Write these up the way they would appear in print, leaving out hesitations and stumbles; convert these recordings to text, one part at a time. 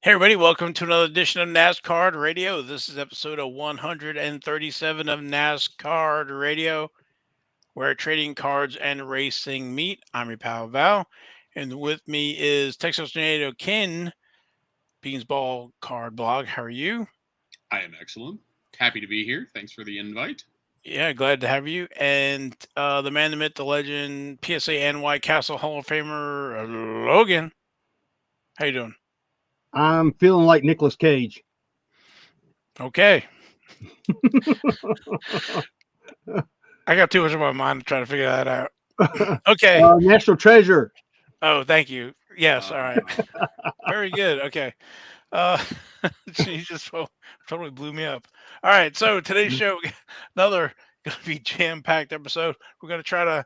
Hey, everybody, welcome to another edition of NasCard Radio. This is episode of 137 of NasCard Radio, where trading cards and racing meet. I'm your pal Val, and with me is Texas Tornado Ken, Beansball Card Blog. How are you? I am excellent. Happy to be here. Thanks for the invite. Yeah, glad to have you. And the man, the myth, the legend, PSA and White Castle Hall of Famer, Logan. How you doing? I'm feeling like Nicolas Cage. Okay. I got too much on my mind to try to figure that out. Okay. National Treasure. Oh, thank you. Yes, all right. Uh, Very good. Okay. Uh, she just totally blew me up. All right. So today's show, another going to be jam-packed episode. We're going to try to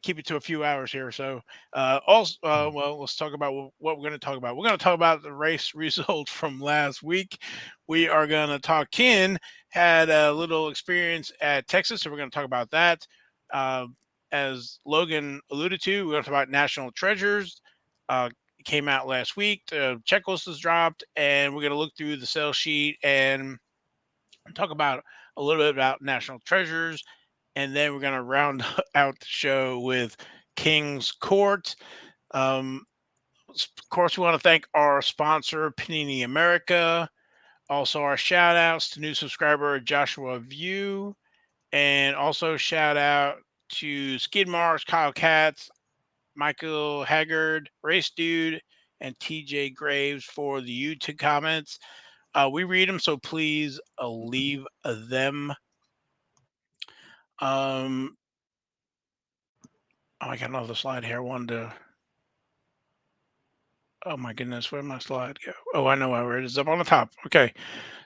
keep it to a few hours here. So, well, let's talk about what we're going to talk about. We're going to talk about the race results from last week. We are going to talk. Ken had a little experience at Texas, so we're going to talk about that. Uh, as Logan alluded to, we're going to talk about national treasures. Uh, came out last week. The checklist is dropped, and we're going to look through the sell sheet and talk about a little bit about national treasures, and then we're going to round out the show with King's Court. Um, of course, we want to thank our sponsor, Panini America. Also, our shout outs to new subscriber Joshua View, and also shout out to Skid Marks, Kyle Katz, Michael Haggard, Race Dude, and TJ Graves for the YouTube comments. We read them, so please leave them. Um, I got another slide here. I wanted to. Oh my goodness, where did my slide go? Oh, I know where it is. Up on the top. Okay,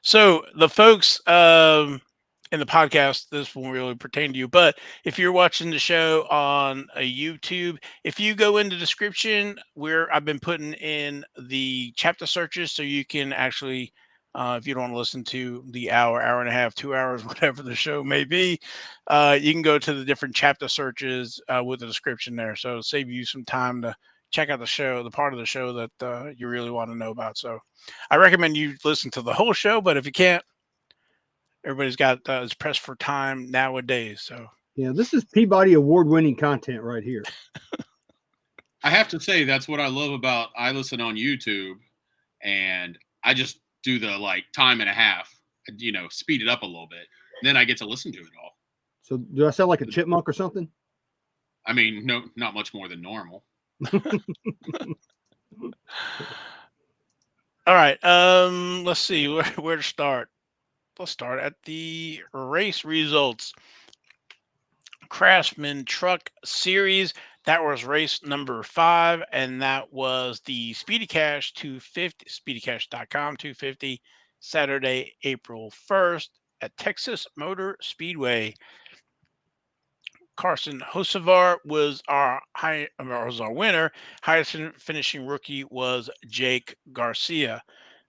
so the folks in the podcast, this won't really pertain to you, but if you're watching the show on a YouTube, if you go in the description where I've been putting in the chapter searches, so you can actually, if you don't want to listen to the hour and a half, 2 hours, whatever the show may be, you can go to the different chapter searches with the description there. So it'll save you some time to check out the show, the part of the show that you really want to know about. So I recommend you listen to the whole show, but if you can't, everybody's got is pressed for time nowadays. So Yeah, this is Peabody award-winning content right here. I have to say that's what I love about I listen on YouTube, and I just do the time and a half, speed it up a little bit. Then I get to listen to it all. So, do I sound like a chipmunk or something? I mean, no, not much more than normal. all right, let's see where to start. Let's start at the race results. Craftsman Truck Series. That was race number 5, and that was the Speedy Cash 250, SpeedyCash.com 250, Saturday, April 1st at Texas Motor Speedway. Carson Hocevar was our winner. Highest finishing rookie was Jake Garcia.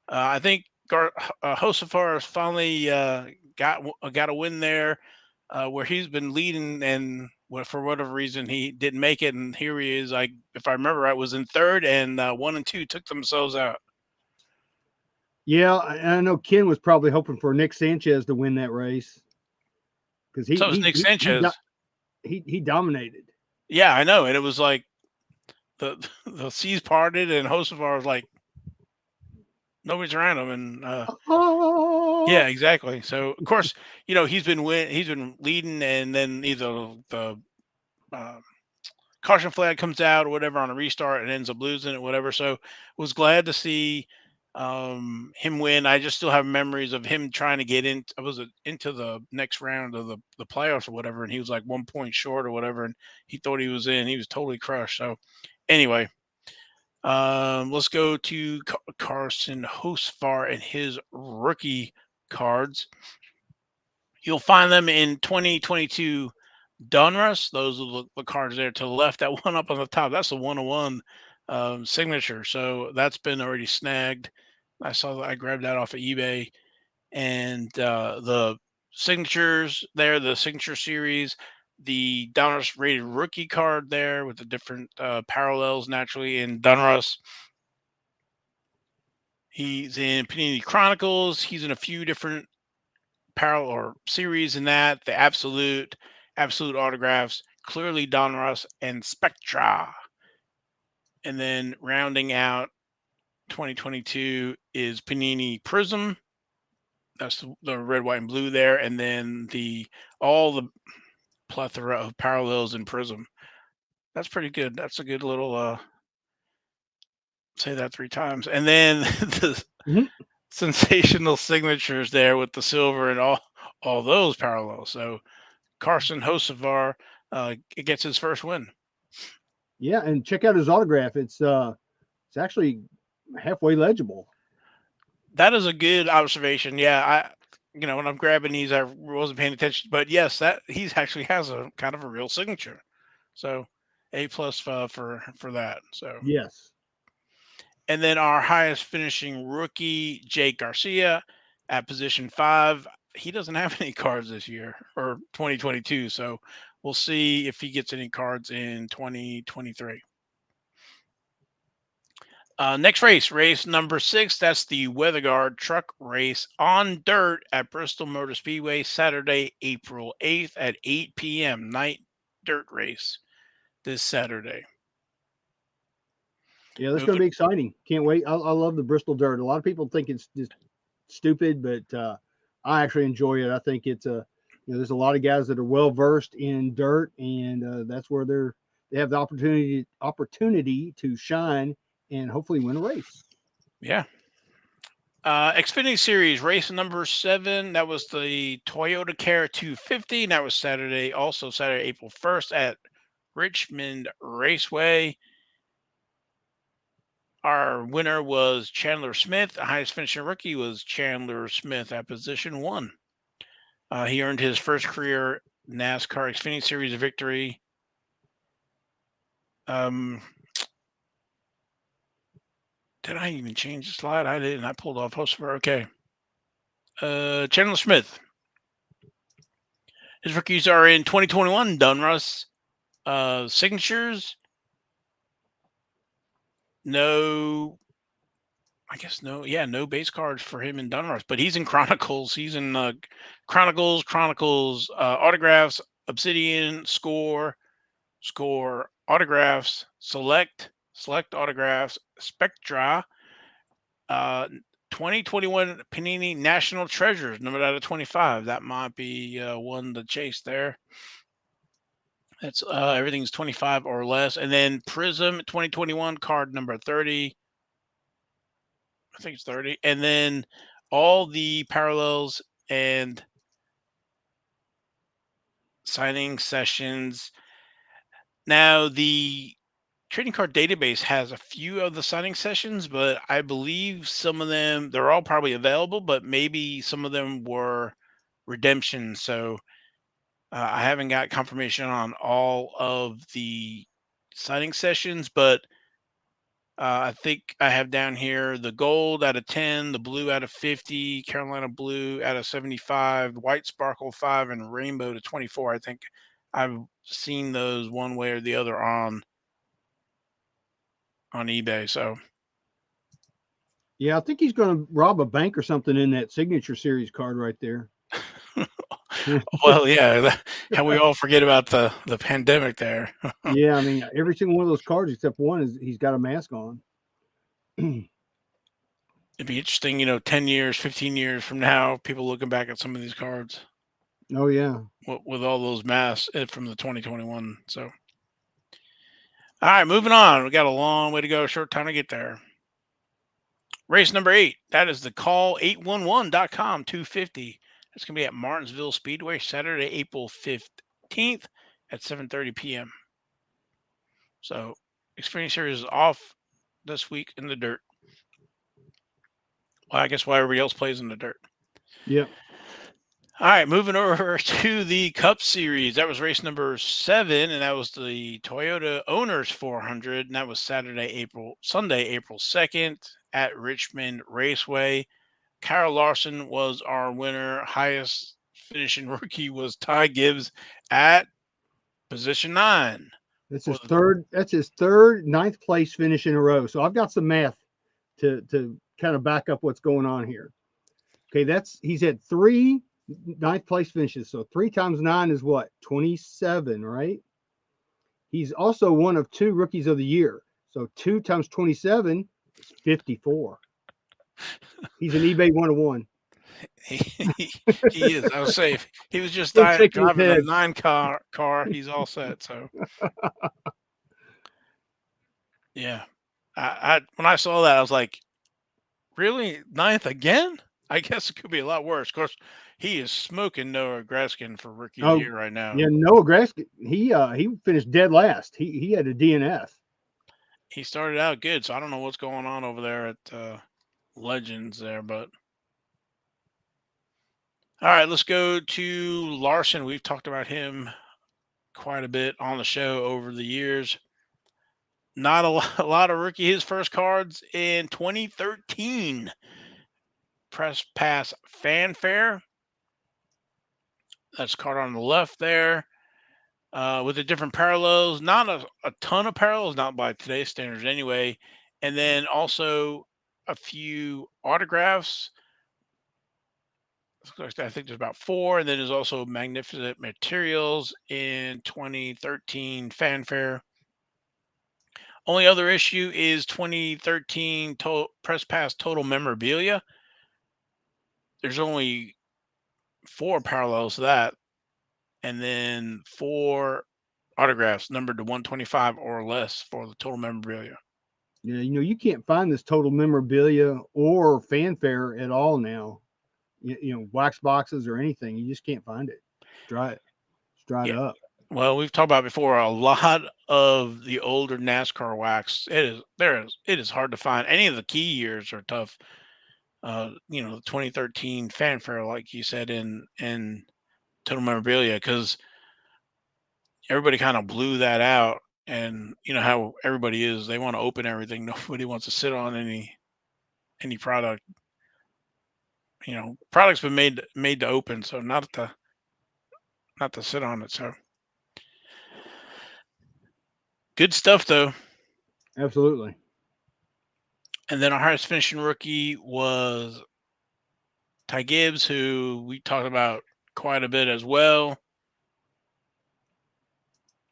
I think Hocevar has finally got a win there, where he's been leading, and for whatever reason he didn't make it, and here he is. Like, if I remember right, was in third, and 1 and 2 took themselves out. Yeah, I know Ken was probably hoping for Nick Sanchez to win that race because So it was Nick Sanchez. he dominated. Yeah, I know, and it was like the the seas parted, and Hocevar was like nobody's around him, and yeah, exactly. So of course, he's been leading, and then either the uh, caution flag comes out or whatever on a restart and ends up losing it, whatever. So was glad to see him win. I just still have memories of him trying to get in. Was it into the next round of the playoffs or whatever, and he was like 1 point short or whatever, and he thought he was in. He was totally crushed. So anyway, let's go to Carson Hocevar and his rookie cards. You'll find them in 2022 Donruss. Those are the cards there to the left. That one up on the top, that's a 101 signature. So that's been already snagged. I grabbed that off of eBay. And the signatures there, the signature series, the Donruss rated rookie card there with the different parallels naturally in Donruss. He's in Panini Chronicles. He's in a few different parallel or series in that. The Absolute Autographs, Clearly Donruss, and Spectra. And then rounding out 2022 is Panini Prism. That's the red, white, and blue there. And then all the plethora of parallels in Prism. That's pretty good. That's a good little say that 3 times. And then the sensational signatures there with the silver and all those parallels. So Carson Hocevar gets his first win. Yeah, and check out his autograph. It's actually halfway legible. That is a good observation. Yeah, when I'm grabbing these, I wasn't paying attention, but yes, that he actually has a kind of a real signature. So A+ for that. So yes. And then our highest finishing rookie, Jake Garcia, at position 5. He doesn't have any cards this year or 2022, so we'll see if he gets any cards in 2023. Next race number 6. That's the WeatherGuard truck race on dirt at Bristol Motor Speedway, Saturday, April 8th at 8 p.m. Night dirt race this Saturday. Yeah, that's going to be exciting. Can't wait. I love the Bristol dirt. A lot of people think it's just stupid, but I actually enjoy it. I think it's there's a lot of guys that are well versed in dirt, and that's where they have the opportunity to shine and hopefully win a race. Yeah. Xfinity Series race number 7. That was the Toyota Care 250. And that was Saturday, April 1st at Richmond Raceway. Our winner was Chandler Smith. The highest finishing rookie was Chandler Smith at position 1. He earned his first career NASCAR Xfinity Series victory. Did I even change the slide? I didn't. I pulled off Hocevar. Okay. Chandler Smith. His rookies are in 2021 Donruss. Signatures. No base cards for him in Donruss, but he's in Chronicles. He's in Chronicles, autographs, Obsidian, score, autographs, select autographs, Spectra, 2021 Panini National Treasures, numbered out of 25. That might be one to chase there. That's everything's 25 or less. And then Prism 2021 card number 30. I think it's 30. And then all the parallels and signing sessions. Now, the trading card database has a few of the signing sessions, but I believe some of them, they're all probably available, but maybe some of them were redemption. So I haven't got confirmation on all of the signing sessions, but I think I have down here the gold out of 10, the blue out of 50, Carolina blue out of 75, white sparkle 5, and rainbow to 24. I think I've seen those one way or the other on eBay. So yeah, I think he's going to rob a bank or something in that signature series card right there. well, yeah, how we all forget about the pandemic there. Yeah, I mean, every single one of those cards except one he's got a mask on. It'd be interesting, 10 years, 15 years from now, people looking back at some of these cards. Oh, yeah. With all those masks from the 2021. So, all right, moving on. We got a long way to go, short time to get there. Race number 8. That is the call811.com 250. That's going to be at Martinsville Speedway, Saturday, April 15th at 7:30 p.m. So, Xfinity Series is off this week in the dirt. Well, I guess why everybody else plays in the dirt. Yep. All right, moving over to the Cup Series. That was race number 7, and that was the Toyota Owners 400, and that was Sunday, April 2nd at Richmond Raceway. Kyle Larson was our winner. Highest finishing rookie was Ty Gibbs at position 9. That's his third. That's his third 9th place finish in a row. So I've got some math to kind of back up what's going on here. Okay, he's had 3 ninth place finishes. So 3 times 9 is what? 27, right? He's also one of 2 rookies of the year. So 2 times 27 is 54. He's an eBay 101. He is. I was say if he was just Still shaking his driving a head. 9 car, he's all set. So yeah, I when I saw that, I was like, really, 9th again? I guess it could be a lot worse. Of course, he is smoking Noah Graskin for rookie of the Oh, year right now. yeah, Noah Graskin, he finished dead last. He had a DNF. He started out good, so I don't know what's going on over there at Legends there, but all right, let's go to Larson. We've talked about him quite a bit on the show over the years. Not a lot of rookie. His first cards in 2013. Press pass fanfare. That's card on the left there. With the different parallels, not a ton of parallels, not by today's standards anyway. And then also a few autographs. I think there's about 4. And then there's also Magnificent Materials in 2013 fanfare. Only other issue is 2013 press pass total memorabilia. There's only 4 parallels to that. And then 4 autographs numbered to 125 or less for the total memorabilia. Yeah, you can't find this total memorabilia or fanfare at all now. Wax boxes or anything. You just can't find it. It's dried Yeah. up. Well, we've talked about before, a lot of the older NASCAR wax. It is hard to find. Any of the key years are tough. The 2013 fanfare, like you said, in total memorabilia, because everybody kind of blew that out. And you know how everybody is, they want to open everything. Nobody wants to sit on any product. Product's been made to open, so not to sit on it. So good stuff though. Absolutely. And then our highest finishing rookie was Ty Gibbs, who we talked about quite a bit as well.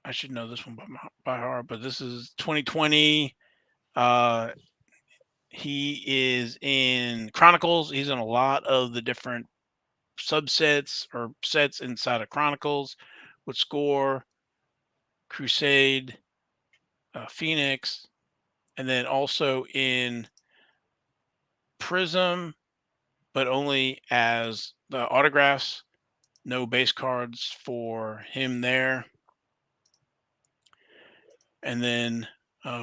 I should know this one by heart, but this is 2020. He is in Chronicles. He's in a lot of the different subsets or sets inside of Chronicles with Score, Crusade, Phoenix, and then also in Prism, but only as the autographs. No base cards for him there. And then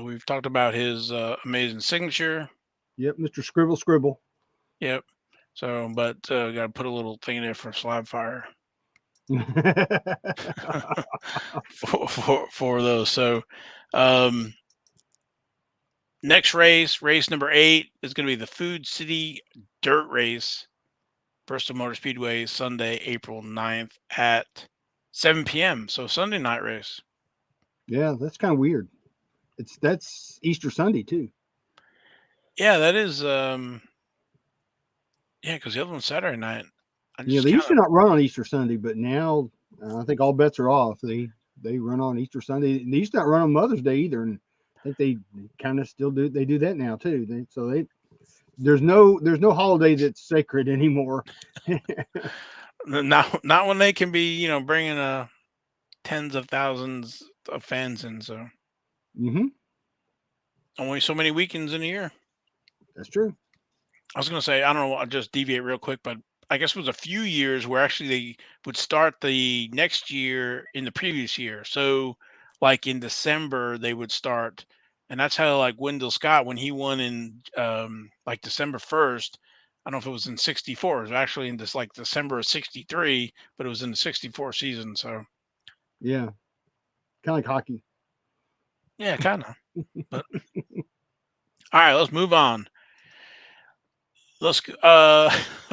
we've talked about his amazing signature. Yep, Mr. Scribble. Yep. So, but got to put a little thing in there for Slab Fire for those. So, next race number 8 is going to be the Food City Dirt Race, Bristol Motor Speedway, Sunday, April 9th at 7 p.m. So Sunday night race. Yeah, that's kind of weird. That's Easter Sunday too. Yeah, that is. Yeah, because the other one's Saturday night. They used to not run on Easter Sunday, but now I think all bets are off. They run on Easter Sunday. They used to not run on Mother's Day either, and I think they kind of still do. They do that now too. There's no holiday that's sacred anymore. Not when they can be, bringing tens of thousands of fans in. So only so many weekends in a year. That's true. I was going to say, I don't know, I'll just deviate real quick, but I guess it was a few years where actually they would start the next year in the previous year. So like in December, they would start. And that's how like Wendell Scott, when he won in like December 1st, I don't know if it was in 64, it was actually in this like December of 63, but it was in the 64 season. So yeah, kind of like hockey. yeah, kind of. But all right, let's move on. Let's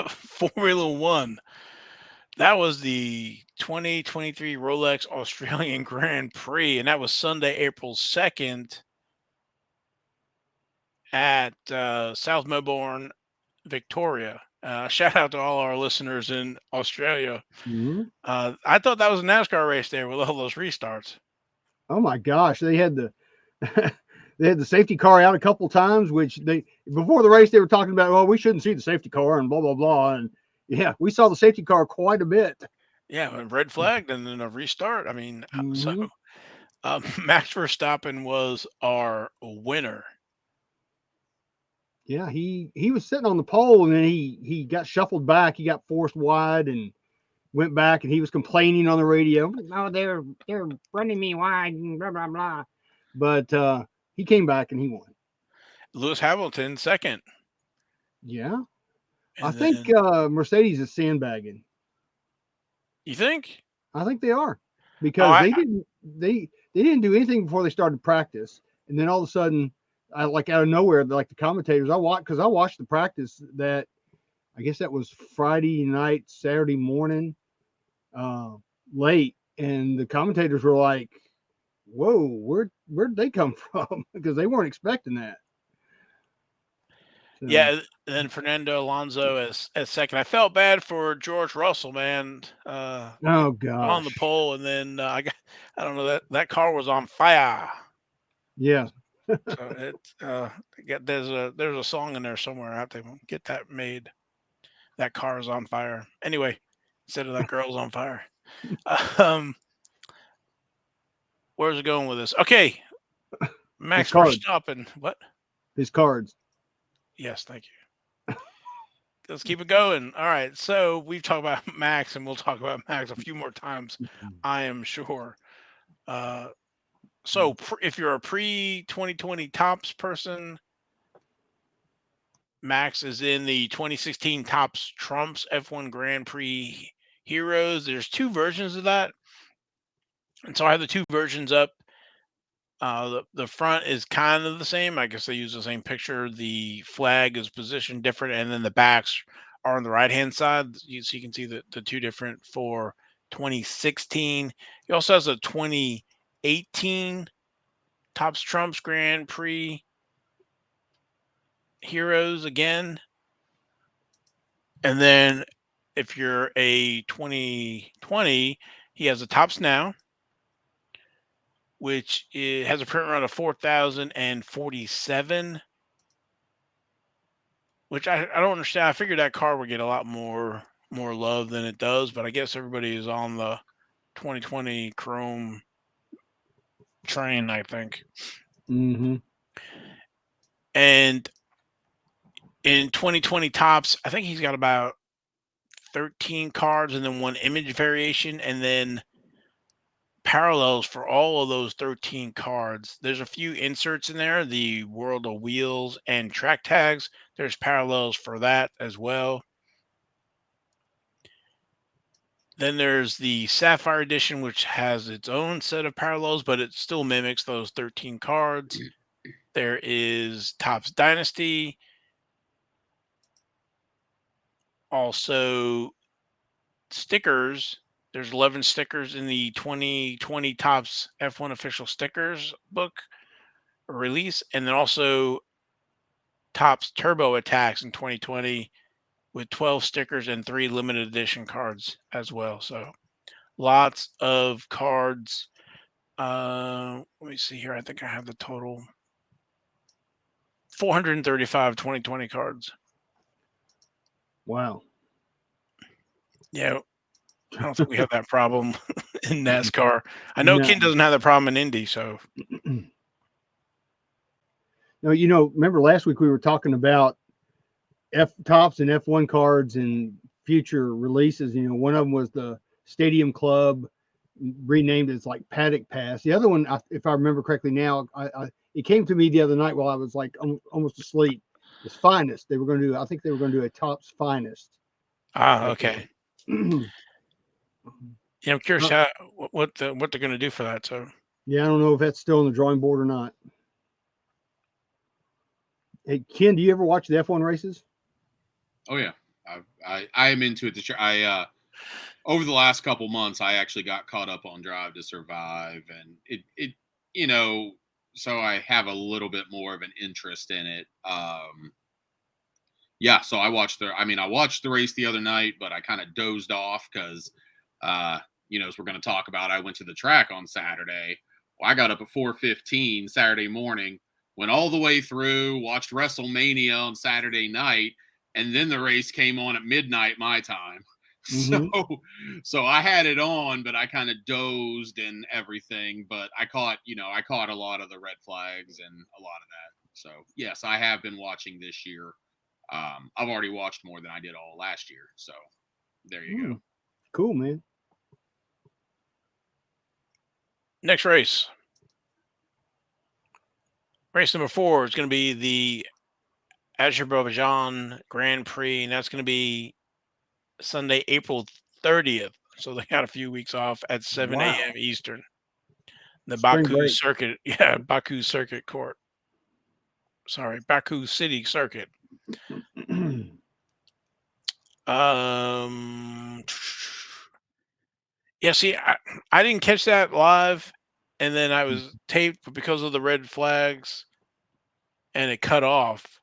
Formula One. That was the 2023 Rolex Australian Grand Prix, and that was Sunday, April 2nd at South Melbourne, Victoria. Shout out to all our listeners in Australia. Mhm. I thought that was a NASCAR race there with all those restarts. Oh my gosh, they had the they had the safety car out a couple times, which they before the race they were talking about. Well, we shouldn't see the safety car and blah blah blah. And yeah, we saw the safety car quite a bit. Yeah, red flagged and then a restart. I mean, so Mhm. Max Verstappen was our winner. Yeah, he was sitting on the pole and then he got shuffled back. He got forced wide and went back and he was complaining on the radio. Oh, they're running me wide and blah blah blah. But he came back and he won. Lewis Hamilton second. Yeah, I And think then Mercedes is sandbagging. you think? I think they are Oh, because they didn't do anything before they started practice, and then all of a sudden, like out of nowhere, like the commentators, I watched the practice that I guess that was Friday night, Saturday morning, late, and the commentators were like, "Whoa, where'd they come from?" because they weren't expecting that. So, yeah. And then Fernando Alonso as second. I felt bad for George Russell, man. oh On the gosh, pole, and then I don't know that car was on fire. yeah. So there's a song in there somewhere. I have to get that made. That car is on fire. Anyway, instead of that girl's on fire. Um, where's it going with this? Okay, His Max cards, Verstappen. What? his cards. Yes, thank you. Let's keep it going. All right, so we've talked about Max, and we'll talk about Max a few more times, I am sure. Uh, so if you're a pre-2020 tops person, Max is in the 2016 Tops Trumps F1 Grand Prix Heroes. There's two versions of that. And so I have the two versions up. The front is kind of the same. I guess they use the same picture. The flag is positioned different, and then the backs are on the right hand side. So you can see the two different for 2016. He also has a 2018 Tops Trumps Grand Prix Heroes again. And then if you're a 2020, he has a Tops Now, which has a print run of 4,047, which I don't understand. I figured that car would get a lot more love than it does, but I guess everybody is on the 2020 Chrome train, I think. Mm-hmm. And in 2020 Tops, I think he's got about 13 cards and then one image variation, and then parallels for all of those 13 cards. There's a few inserts in there, the World of Wheels and track tags. There's parallels for that as well. Then there's the Sapphire Edition, which has its own set of parallels, but it still mimics those 13 cards. There is Topps Dynasty. Also, stickers. There's 11 stickers in the 2020 Topps F1 official stickers book release, and then also Topps Turbo Attacks in 2020 with 12 stickers and 3 limited edition cards as well. So lots of cards. Let me see here. I think I have the total 435 2020 cards. Wow. Yeah, I don't think we have that problem in NASCAR. I know No. Ken doesn't have that problem in Indy, so No, remember last week we were talking about F tops and F1 cards and future releases. One of them was the Stadium Club, renamed as like Paddock Pass. The other one, if I remember correctly now, it came to me the other night while I was like almost asleep. Is Finest. They were going to do. I think they were going to do a Tops Finest. okay. Yeah, I'm curious what they're going to do for that. So yeah, I don't know if that's still on the drawing board or not. Hey, Ken, do you ever watch the F1 races? Oh yeah, I am into it. Over the last couple months, I actually got caught up on Drive to Survive, and it so I have a little bit more of an interest in it. Yeah, so I watched the race the other night, but I kind of dozed off because, as we're going to talk about, I went to the track on Saturday. Well, I got up at 4:15 Saturday morning, went all the way through, watched WrestleMania on Saturday night, and then the race came on at midnight my time. Mhm. So I had it on, but I kind of dozed and everything. But I caught a lot of the red flags and a lot of that. So yes, I have been watching this year. I've already watched more than I did all last year. So there you go. Cool, man. Next race. Race number 4 is going to be the Azerbaijan Grand Prix, and that's going to be Sunday, April 30th. So they got a few weeks off at 7 Wow. a.m. Eastern. The Spring Baku break. Circuit, Baku Circuit Court. Sorry, Baku City Circuit. Yeah, see, I didn't catch that live, and then I was taped because of the red flags, and it cut off.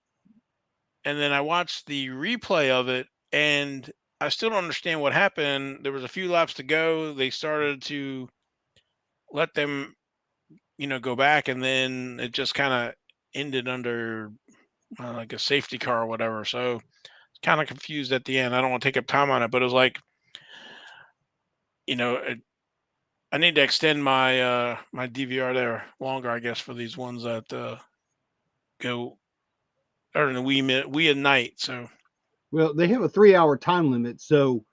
And then I watched the replay of it, and I still don't understand what happened. There was a few laps to go. They started to let them, go back, and then it just kind of ended under like a safety car or whatever. So kind of confused at the end. I don't want to take up time on it, but it was like, I need to extend my my DVR there longer, I guess, for these ones that go or in the wee at night. So Well, they have a 3-hour time limit, so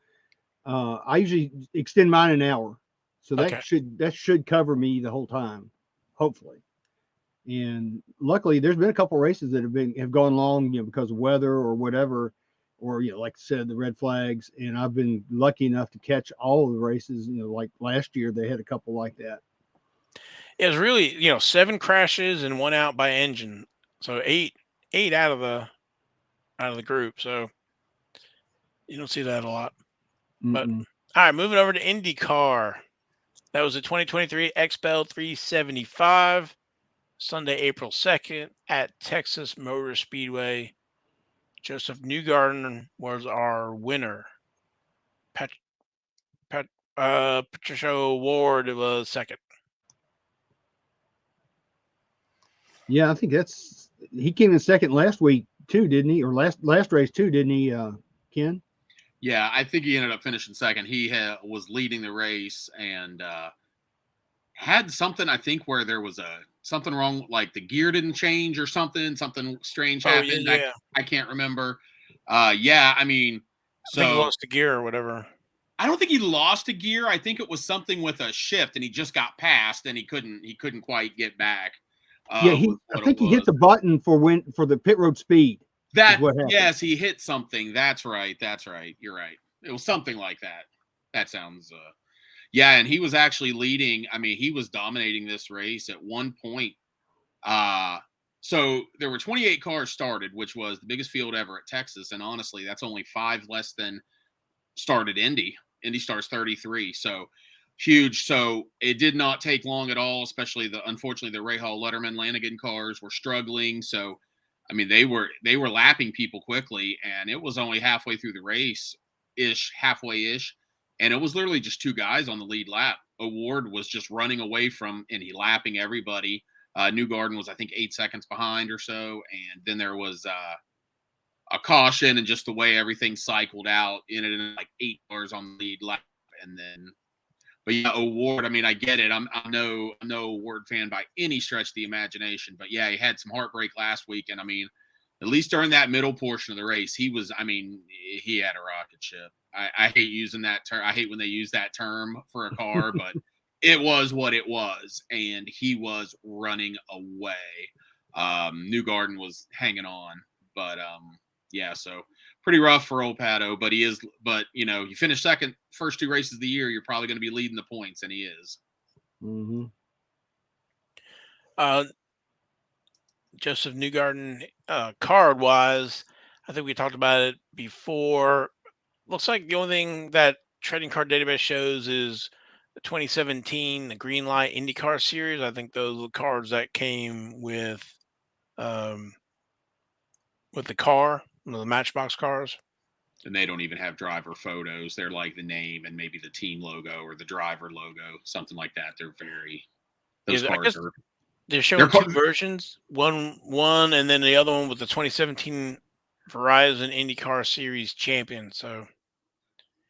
I usually extend mine an hour, so okay, that should cover me the whole time, hopefully. And luckily, there's been a couple races that have gone long, because of weather or whatever, or like I said, the red flags. And I've been lucky enough to catch all of the races. Like last year, they had a couple like that. it was really 7 crashes and 1 out by engine, so eight out of the group. So you don't see that a lot. But Mm-mm. all right, moving over to IndyCar. That was the 2023 XPEL 375, Sunday, April 2nd at Texas Motor Speedway. Josef Newgarden was our winner. Patricia Ward was second. Yeah, I think he came in second last week too, didn't he? Or last race too, didn't he, Ken? Yeah, I think he ended up finishing second. He was leading the race and had something, I think, where there was something wrong, like the gear didn't change or something strange Oh happened. yeah. I can't remember. Yeah, I mean, I think he so lost the gear or whatever. I don't think he lost a gear. I think it was something with a shift, and he just got past, and he couldn't quite get back. Yeah, Was I what it think he hit was. the button for the pit road speed. Is what happened. Yes, he hit something. That's right. You're right. It was something like that. That sounds. Yeah, and he was actually leading. I mean, he was dominating this race at one point. So there were 28 cars started, which was the biggest field ever at Texas, and honestly, that's only 5 less than started Indy. Indy starts 33, so huge. So it did not take long at all. Especially unfortunately the Rahal, Letterman, Lanigan cars were struggling. So I mean they were lapping people quickly, and it was only halfway through the race halfway ish, and it was literally just 2 guys on the lead lap. Award was just running away from, and he lapping everybody. Newgarden was I think 8 seconds behind or so, and then there was a caution, and just the way everything cycled out, ended in like 8 cars on the lead lap, and then. But yeah, Award. I mean, I get it. I'm no Award fan by any stretch of the imagination, but yeah, he had some heartbreak last week, and I mean, at least during that middle portion of the race, he was. I mean, he had a rocket ship. I hate using that term. I hate when they use that term for a car, but it was what it was, and he was running away. Newgarden was hanging on, but yeah, so pretty rough for old Pato, but he is. But you finish second first 2 races of the year, you're probably going to be leading the points, and he is. Mm-hmm. Josef Newgarden, card wise, I think we talked about it before. Looks like the only thing that trading card database shows is the 2017 the Green Light IndyCar Series. I think those are the cards that came um, with the car, the Matchbox cars. And they don't even have driver photos. They're like the name and maybe the team logo or the driver logo, something like that. They're very those I cards guess are they're showing two versions. One, and then the other one with the 2017 Verizon IndyCar Series champion. So.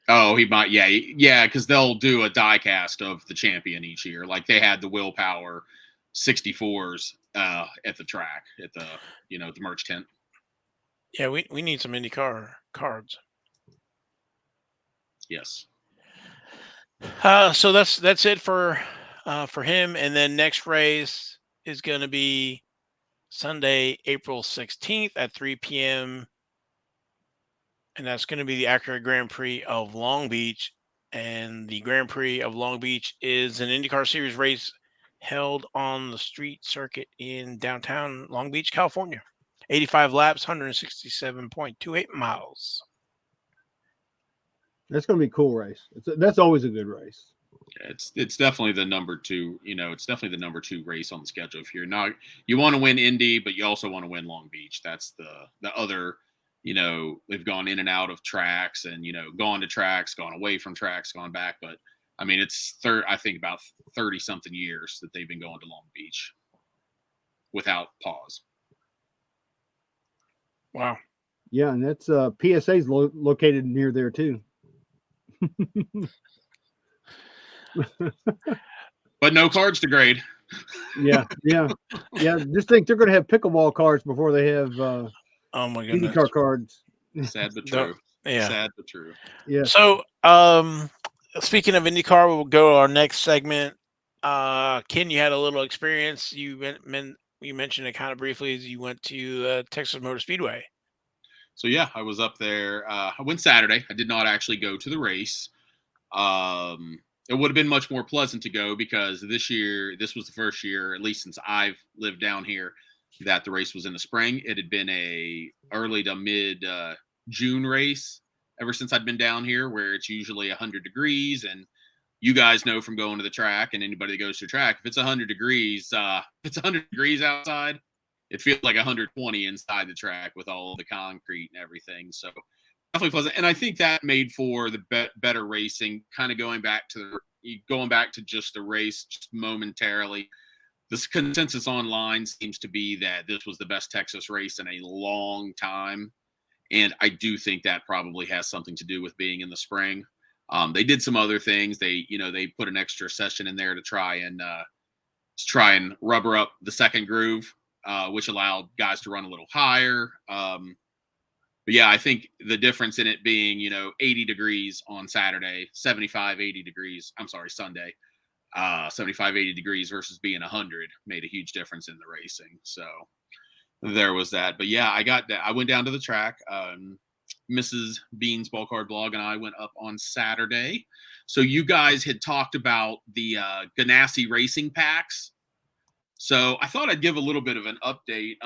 Oh, he might, yeah, because they'll do a die cast of the champion each year. Like they had the Willpower 64s at the track at the the merch tent. Yeah, we need some IndyCar cards. Yes. So that's it for him. And then next race is going to be Sunday, April 16th at 3 p.m. And that's going to be the Acura Grand Prix of Long Beach. And the Grand Prix of Long Beach is an IndyCar Series race held on the street circuit in downtown Long Beach, California. 85 laps, 167.28 miles. That's going to be a cool race. That's always a good race. It's definitely the number two. It's definitely the number 2 race on the schedule. If you're not, you want to win Indy, but you also want to win Long Beach. That's the other. They've gone in and out of tracks, and gone to tracks, gone away from tracks, gone back. But I mean, it's I think about 30 something years that they've been going to Long Beach without pause. Wow. Yeah, and that's PSA's located near there too. But no cards to grade. Yeah. Just think they're going to have pickleball cards before they have oh my goodness, IndyCar cards. Sad but true. Yeah. Sad but true. Yeah. So, speaking of IndyCar, we'll go to our next segment. Ken, you had a little experience. You mentioned it kind of briefly as you went to Texas Motor Speedway. So yeah, I was up there. I went Saturday. I did not actually go to the race. It would have been much more pleasant to go because this was the first year, at least since I've lived down here, that the race was in the spring. It had been a early to mid June race ever since I'd been down here, where it's usually 100 degrees. And you guys know from going to the track, and anybody that goes to the track, if it's 100 degrees, outside, it feels like 120 inside the track with all the concrete and everything. So definitely pleasant. And I think that made for the better racing, kind of going back to just the race just momentarily. This consensus online seems to be that this was the best Texas race in a long time. And I do think that probably has something to do with being in the spring. They did some other things. They put an extra session in there to try and rubber up the second groove, which allowed guys to run a little higher. But yeah, I think the difference in it being, 80 degrees on Saturday, 75, 80 degrees, Sunday, 75, 80 degrees versus being 100 made a huge difference in the racing. So there was that. But yeah, I went down to the track. Mrs. Bean's Ball Card Blog and I went up on Saturday. So you guys had talked about the Ganassi racing packs. So I thought I'd give a little bit of an update.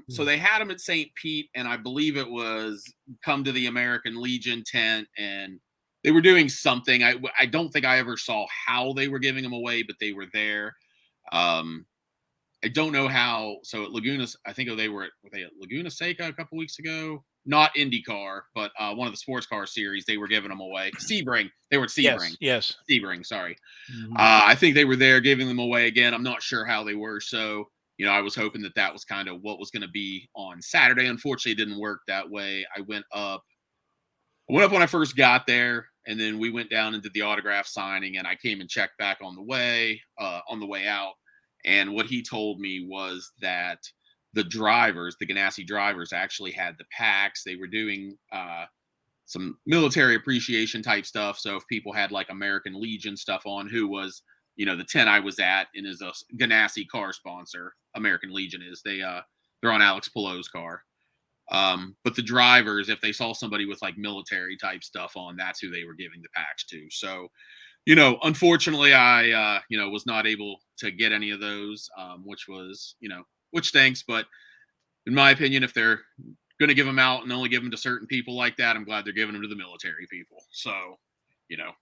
So they had them at St. Pete, and I believe it was come to the American Legion tent, and they were doing something. I don't think I ever saw how they were giving them away, but they were there. I don't know how. So at Laguna, I think were they at Laguna Seca a couple weeks ago? Not IndyCar, but one of the sports car series. They were giving them away. Sebring. They were at Sebring. Yes. Sebring. Sorry. Mm-hmm. I think they were there giving them away again. I'm not sure how they were. So, I was hoping that was kind of what was going to be on Saturday. Unfortunately, it didn't work that way. I went up when I first got there, and then we went down and did the autograph signing, and I came and checked back on the way out. And what he told me was that the Ganassi drivers actually had the packs. They were doing some military appreciation type stuff. So if people had like American Legion stuff on, who was, the tent I was at and is a Ganassi car sponsor, American Legion is, they're on Alex Palou's car. But the drivers, if they saw somebody with like military type stuff on, that's who they were giving the packs to. So, unfortunately I, was not able to get any of those, which stinks. But in my opinion, if they're going to give them out and only give them to certain people like that, I'm glad they're giving them to the military people. So,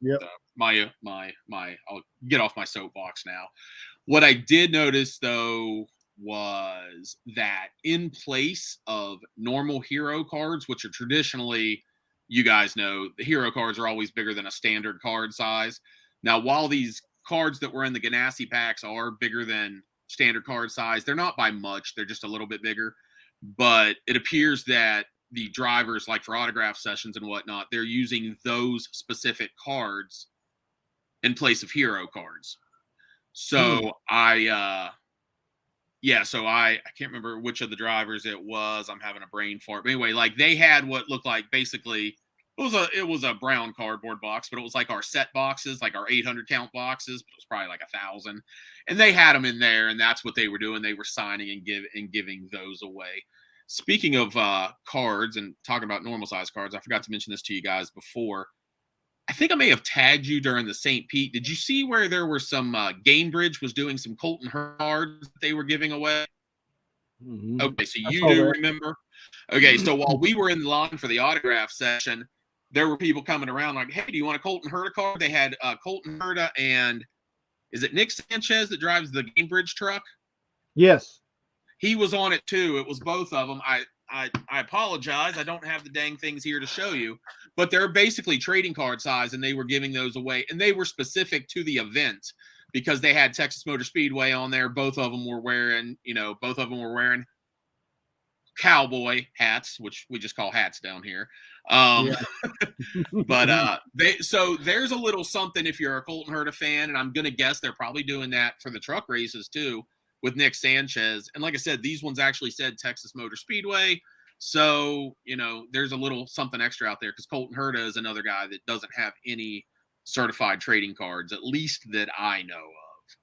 Yep. I'll get off my soapbox now. What I did notice though was that in place of normal hero cards, which are traditionally, you guys know, the hero cards are always bigger than a standard card size. Now, while these cards that were in the Ganassi packs are bigger than standard card size, they're not by much. They're just a little bit bigger. But it appears that the drivers, like for autograph sessions and whatnot, they're using those specific cards in place of hero cards. So I can't remember which of the drivers it was. I'm having a brain fart. But anyway, like they had what looked like basically it was a brown cardboard box, but it was like our set boxes, like our 800 count boxes, but it was probably like 1,000. And they had them in there, and that's what they were doing. They were signing and giving those away. Speaking of cards and talking about normal size cards, I forgot to mention this to you guys before. I think I may have tagged you during the St. Pete. Did you see where there were some Gainbridge was doing some Colton Hurd cards that they were giving away? Mm-hmm. Okay, so you do remember. Okay, so while we were in line for the autograph session, there were people coming around like, hey, do you want a Colton Hurd card? They had Colton Hurd and is it Nick Sanchez that drives the Gainbridge truck? Yes. He was on it too. It was both of them. I apologize. I don't have the dang things here to show you, but they're basically trading card size, and they were giving those away, and they were specific to the event because they had Texas Motor Speedway on there. Both of them were wearing cowboy hats, which we just call hats down here. But so there's a little something if you're a Colton Hurd fan, and I'm going to guess they're probably doing that for the truck races too with Nick Sanchez. And like I said, these ones actually said Texas Motor Speedway. So, there's a little something extra out there because Colton Hurd is another guy that doesn't have any certified trading cards, at least that I know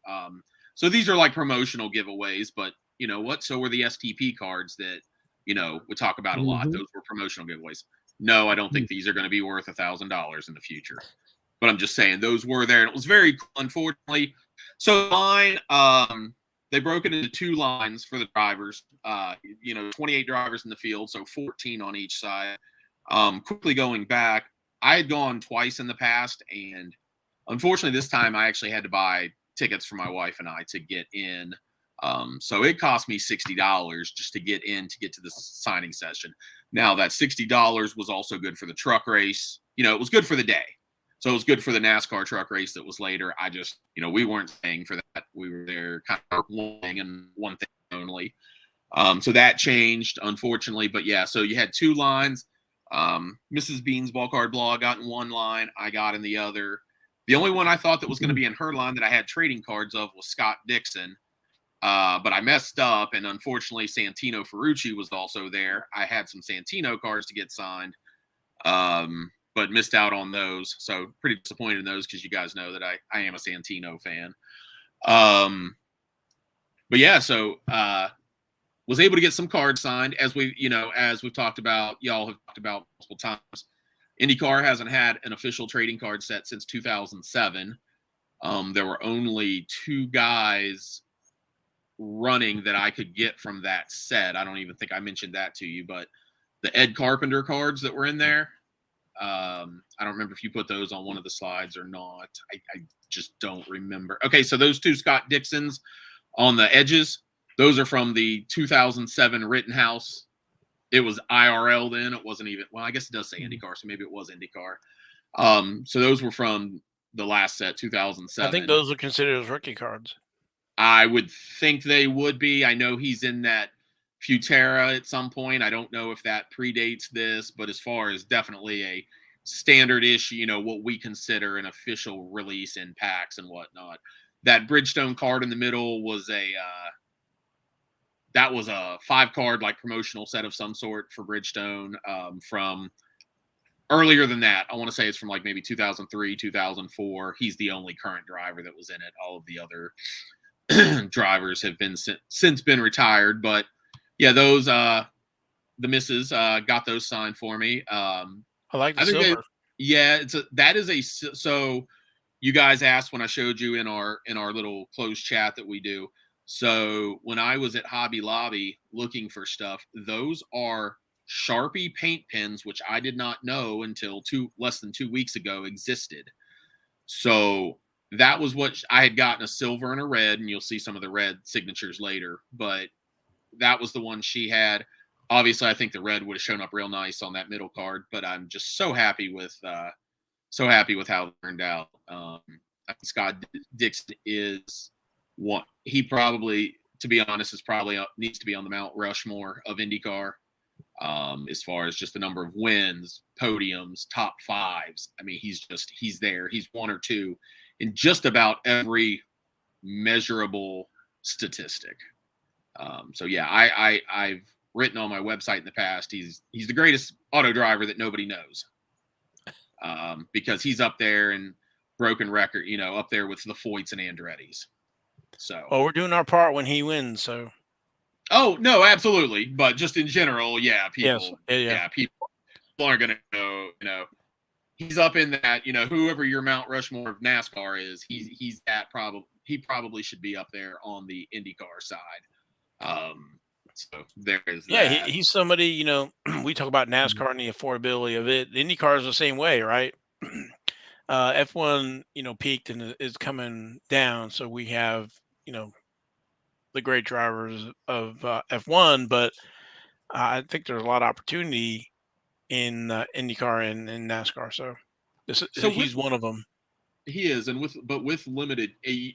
of. So these are like promotional giveaways, but you know what? So were the STP cards that, we talk about a lot. Those were promotional giveaways. No, I don't think these are going to be worth $1,000 in the future. But I'm just saying those were there. And it was very cool, unfortunately. So mine, they broke it into two lines for the drivers, 28 drivers in the field, so 14 on each side. Quickly going back, I had gone twice in the past, and unfortunately this time I actually had to buy tickets for my wife and I to get in. So it cost me $60 just to get to the signing session. Now that $60 was also good for the truck race. It was good for the day. So it was good for the NASCAR truck race that was later. I just, we weren't paying for that. We were there kind of one thing and one thing only. So that changed, unfortunately. But yeah, so you had two lines. Mrs. Bean's Ball Card Blog got in one line. I got in the other. The only one I thought that was going to be in her line that I had trading cards of was Scott Dixon. But I messed up, and unfortunately, Santino Ferrucci was also there. I had some Santino cards to get signed. But missed out on those. So pretty disappointed in those because you guys know that I am a Santino fan. But yeah, so was able to get some cards signed as we've talked about, y'all have talked about multiple times. IndyCar hasn't had an official trading card set since 2007. There were only two guys running that I could get from that set. I don't even think I mentioned that to you, but the Ed Carpenter cards that were in there, I don't remember if you put those on one of the slides or not. I just don't remember. Okay, so those two Scott Dixons on the edges, those are from the 2007 Rittenhouse. It was IRL then. It wasn't even, well, I guess it does say IndyCar, so maybe it was IndyCar. So those were from the last set, 2007. I think those are considered as rookie cards. I would think they would be. I know he's in that Futera at some point. I don't know if that predates this, but as far as definitely a standard issue, what we consider an official release in packs and whatnot. That Bridgestone card in the middle was a 5-card like promotional set of some sort for Bridgestone from earlier than that. I want to say it's from like maybe 2003, 2004. He's the only current driver that was in it. All of the other drivers have been since been retired, but yeah, those the missus got those signed for me. I like the silver. So you guys asked when I showed you in our little closed chat that we do. So when I was at Hobby Lobby looking for stuff, those are Sharpie paint pens, which I did not know until less than 2 weeks ago existed. So that was what I had gotten, a silver and a red, and you'll see some of the red signatures later. But that was the one she had. Obviously, I think the red would have shown up real nice on that middle card, but I'm just so happy with how it turned out. I think Scott Dixon is one. He probably, to be honest, needs to be on the Mount Rushmore of IndyCar. As far as just the number of wins, podiums, top fives. I mean, he's there. He's one or two in just about every measurable statistic. So yeah, I've written on my website in the past, he's the greatest auto driver that nobody knows. Because he's up there and broken record, up there with the Foyts and Andretti's. So we're doing our part when he wins, so. Oh no, absolutely. But just in general, yeah, people, yes. People aren't going to know, he's up in that, whoever your Mount Rushmore of NASCAR is, he probably should be up there on the IndyCar side. So there is that. Yeah, he's somebody, we talk about NASCAR and the affordability of it. The IndyCar is the same way, right? F1, peaked and is coming down. So we have, the great drivers of F1, but I think there's a lot of opportunity in IndyCar and NASCAR. So he's one of them. He is, and with limited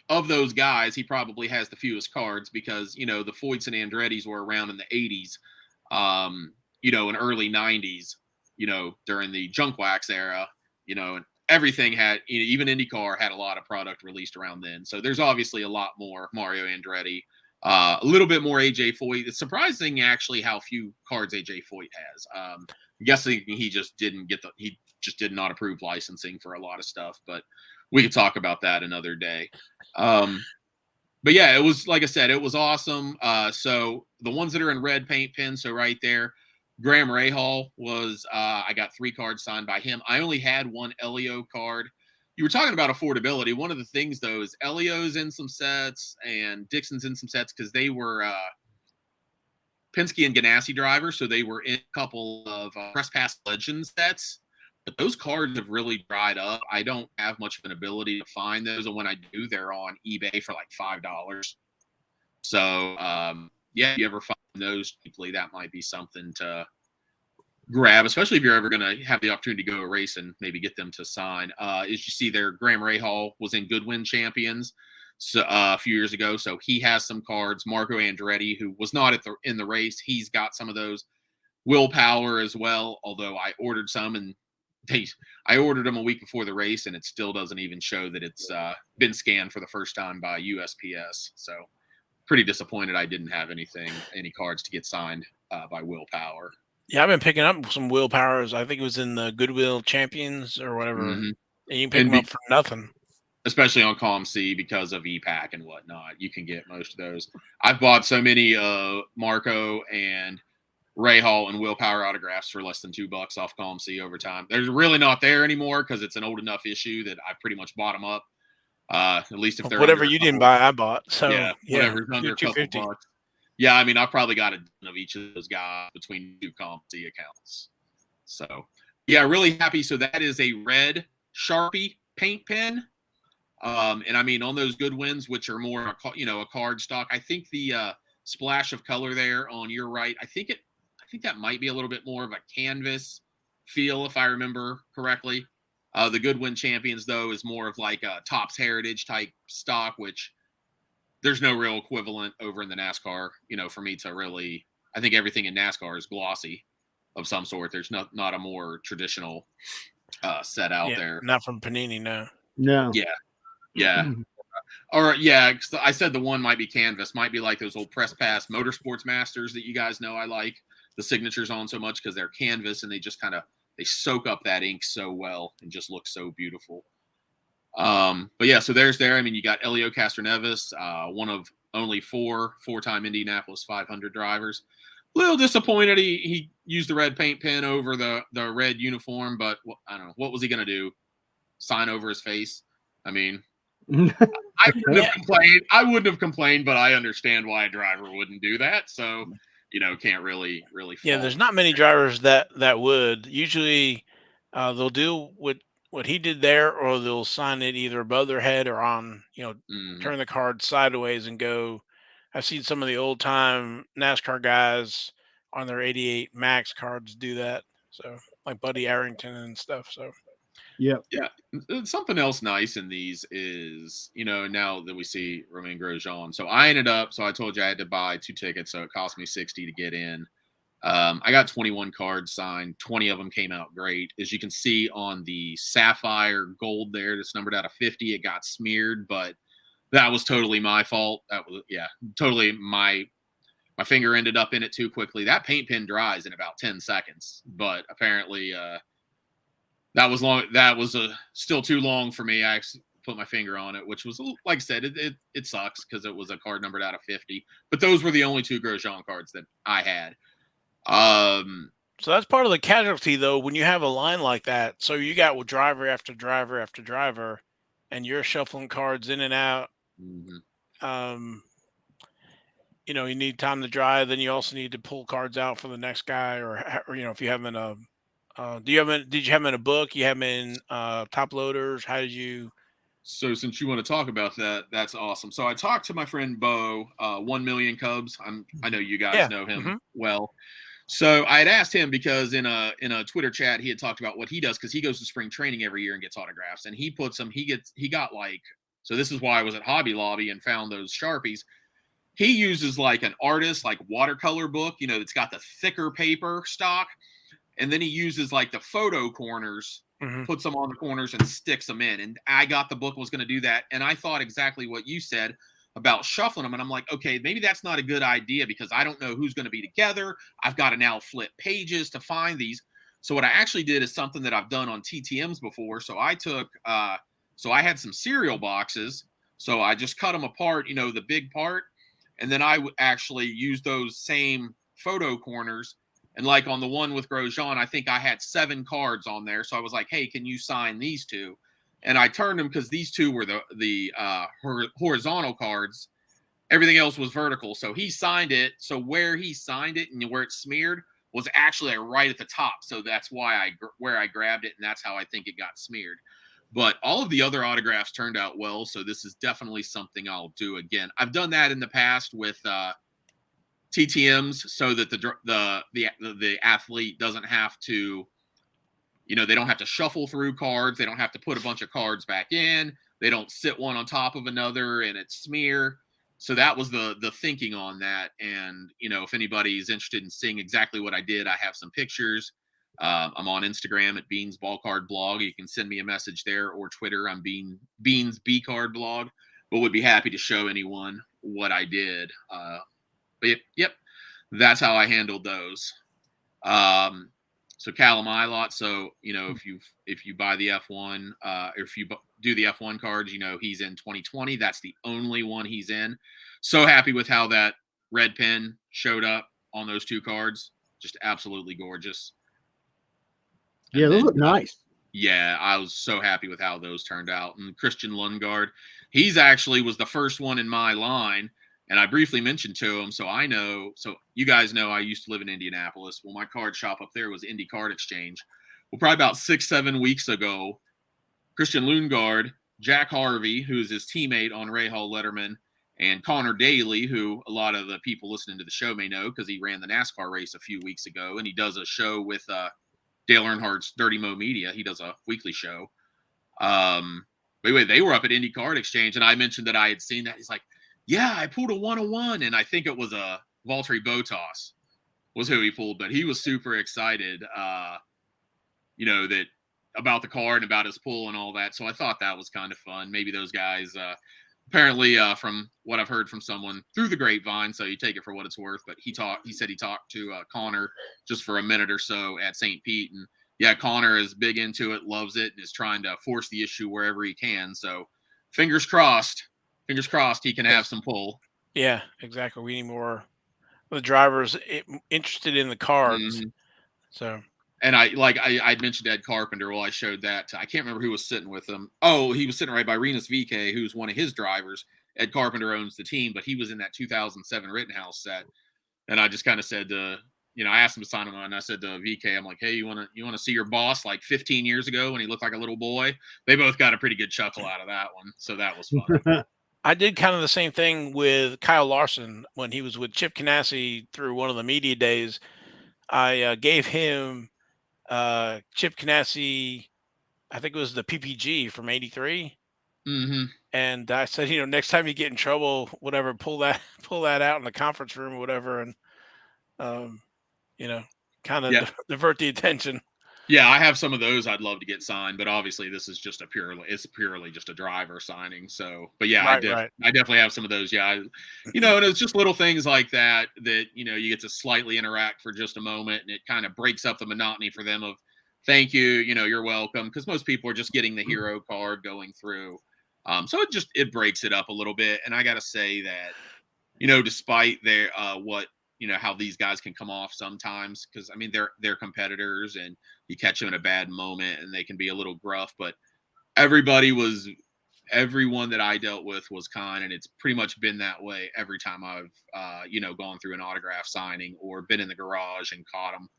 of those guys, he probably has the fewest cards because the Foyts and Andretti's were around in the 80s, and early 90s, during the junk wax era, and everything had, even IndyCar had a lot of product released around then. So there's obviously a lot more Mario Andretti. A little bit more AJ Foyt. It's surprising actually how few cards AJ Foyt has. I'm guessing he just did not approve licensing for a lot of stuff, but we could talk about that another day. But yeah, it was, like I said, it was awesome. So the ones that are in red paint pens, so right there, Graham Rahal was, I got 3 cards signed by him. I only had one Elio card. You were talking about affordability. One of the things, though, is Elio's in some sets and Dixon's in some sets because they were Penske and Ganassi drivers, so they were in a couple of Press Pass Legends sets. But those cards have really dried up. I don't have much of an ability to find those, and when I do, they're on eBay for like $5. So, yeah, if you ever find those cheaply, that might be something to grab, especially if you're ever going to have the opportunity to go to a race and maybe get them to sign. As you see there, Graham Rahal was in Goodwin Champions a few years ago, so he has some cards. Marco Andretti, who was not in the race, he's got some of those. Will Power as well, although I ordered some, and I ordered them a week before the race, and it still doesn't even show that it's been scanned for the first time by USPS. So pretty disappointed I didn't have any cards to get signed by Will Power. Yeah, I've been picking up some Will Powers. I think it was in the Goodwill Champions or whatever. Mm-hmm. And you can pick them up for nothing. Especially on ComC because of EPAC and whatnot. You can get most of those. I've bought so many Marco and Rahal and Will Power autographs for less than $2 off ComC over time. They're really not there anymore because it's an old enough issue that I pretty much bought them up. At least if they're whatever you didn't buy, I bought. So yeah, whatever's under a couple bucks. Yeah, I mean, I've probably got a ton of each of those guys between 2 ComC accounts. So yeah, really happy. So that is a red Sharpie paint pen. And I mean, on those good wins, which are more, a card stock, I think the splash of color there on your right, I think that might be a little bit more of a canvas feel, if I remember correctly. The Goodwin Champions, though, is more of like a Topps Heritage type stock, which there's no real equivalent over in the NASCAR, for me to really, I think everything in NASCAR is glossy of some sort. There's not a more traditional set out there. Not from Panini, no. No. Yeah. Or yeah, I said the one might be canvas, might be like those old Press Pass Motorsports Masters that you guys know I like the signatures on so much because they're canvas and they just they soak up that ink so well and just look so beautiful. But yeah, so there. I mean, you got Elio Castroneves, one of only four-time Indianapolis 500 drivers. A little disappointed he used the red paint pen over the red uniform, but I don't know. What was he going to do? Sign over his face? I mean, I wouldn't have complained. But I understand why a driver wouldn't do that. So can't really Yeah, fault. there's not many drivers that would. Usually, they'll do what he did there, or they'll sign it either above their head or on, Mhm. turn the card sideways and go. I've seen some of the old time NASCAR guys on their '88 Max cards do that. So like Buddy Arrington and stuff. So Yep. Yeah, something else nice in these is, now that we see Romain Grosjean. So I told you I had to buy 2 tickets, so it cost me 60 to get in. I got 21 cards signed. 20 of them came out great. As you can see on the Sapphire Gold there, that's numbered out of 50, it got smeared, but that was totally my fault. That was, totally my finger ended up in it too quickly. That paint pen dries in about 10 seconds, but apparently that was long. That was still too long for me. I actually put my finger on it, which was, like I said, it sucks because it was a card numbered out of 50. But those were the only 2 Grosjean cards that I had. so that's part of the casualty, though, when you have a line like that. So you got driver after driver after driver, and you're shuffling cards in and out. Mhm. You need time to dry. Then you also need to pull cards out for the next guy, or if you have them in a, did you have them in a book? You have them in top loaders? How did you? So since you want to talk about that, that's awesome. So I talked to my friend Bo, 1 Million Cubs. I know you guys Yeah. know him Mm-hmm. well. So I had asked him because in a Twitter chat he had talked about what he does because he goes to spring training every year and gets autographs, and he puts them. He got like, so this is why I was at Hobby Lobby and found those Sharpies. He uses like an artist like watercolor book, that's got the thicker paper stock, and then he uses like the photo corners, Mm-hmm. puts them on the corners and sticks them in. And I got the book was going to do that, and I thought exactly what you said about shuffling them. And I'm like, okay, maybe that's not a good idea because I don't know who's going to be together. I've got to now flip pages to find these. So what I actually did is something that I've done on TTMs before. So I took, so I had some cereal boxes. So I just cut them apart, the big part. And then I would actually use those same photo corners. And like on the one with Grosjean, I think I had 7 cards on there. So I was like, hey, can you sign these 2? And I turned them because these 2 were the horizontal cards. Everything else was vertical. So he signed it. So where he signed it and where it smeared was actually right at the top. So that's why where I grabbed it, and that's how I think it got smeared. But all of the other autographs turned out well. So this is definitely something I'll do again. I've done that in the past with TTMs, so that the athlete doesn't have to. They don't have to shuffle through cards. They don't have to put a bunch of cards back in. They don't sit one on top of another and it smear. So that was the thinking on that. And, if anybody's interested in seeing exactly what I did, I have some pictures. I'm on Instagram at Beans Ball Card Blog. You can send me a message there, or Twitter. I'm Beans B Card Blog, but would be happy to show anyone what I did. But yep, that's how I handled those. So Callum Ilott. So if you buy the F1, or if you do the F1 cards, he's in 2020. That's the only one he's in. So happy with how that red pen showed up on those 2 cards. Just absolutely gorgeous. Yeah, those look nice. Yeah, I was so happy with how those turned out. And Christian Lundgaard, he's actually was the first one in my line. And I briefly mentioned to him, so you guys know I used to live in Indianapolis. Well, my card shop up there was Indy Card Exchange. Well, probably about 6-7 weeks ago, Christian Lundgaard, Jack Harvey, who's his teammate on Ray Hall Letterman, and Connor Daly, who a lot of the people listening to the show may know because he ran the NASCAR race a few weeks ago, and he does a show with Dale Earnhardt's Dirty Mo Media. He does a weekly show. But anyway, they were up at Indy Card Exchange, and I mentioned that I had seen that. He's like, yeah, I pulled a 101, and I think it was a Valtteri Bottas was who he pulled, but he was super excited, that about the car and about his pull and all that. So I thought that was kind of fun. Maybe those guys, apparently, from what I've heard from someone through the grapevine, so you take it for what it's worth. But he said he talked to Connor just for a minute or so at St. Pete, and yeah, Connor is big into it, loves it, and is trying to force the issue wherever he can. So fingers crossed he can have some pull. Yeah, exactly. We need more of the drivers interested in the cards. Mm-hmm. So, and I'd mentioned Ed Carpenter. Well, I showed that. I can't remember who was sitting with him. Oh, he was sitting right by Renus VK, who's one of his drivers. Ed Carpenter owns the team, but he was in that 2007 Rittenhouse set. And I just kind of said to, I asked him to sign him on. And I said to VK, I'm like, hey, you want to see your boss like 15 years ago when he looked like a little boy? They both got a pretty good chuckle out of that one. So that was fun. I did kind of the same thing with Kyle Larson when he was with Chip Ganassi through one of the media days. I gave him Chip Ganassi, I think it was the PPG from '83. Mm-hmm. And I said, next time you get in trouble, whatever, pull that out in the conference room or whatever, and kind of divert the attention. Yeah, I have some of those I'd love to get signed, but obviously this is just it's purely just a driver signing. So, but yeah, Right. I definitely have some of those. Yeah, and it's just little things like that you get to slightly interact for just a moment, and it kind of breaks up the monotony for them of thank you, you're welcome, because most people are just getting the hero card going through. So it breaks it up a little bit, and I got to say that despite their how these guys can come off sometimes, because I mean they're competitors and you catch them in a bad moment and they can be a little gruff, but everyone that I dealt with was kind, and it's pretty much been that way every time I've gone through an autograph signing or been in the garage and caught them.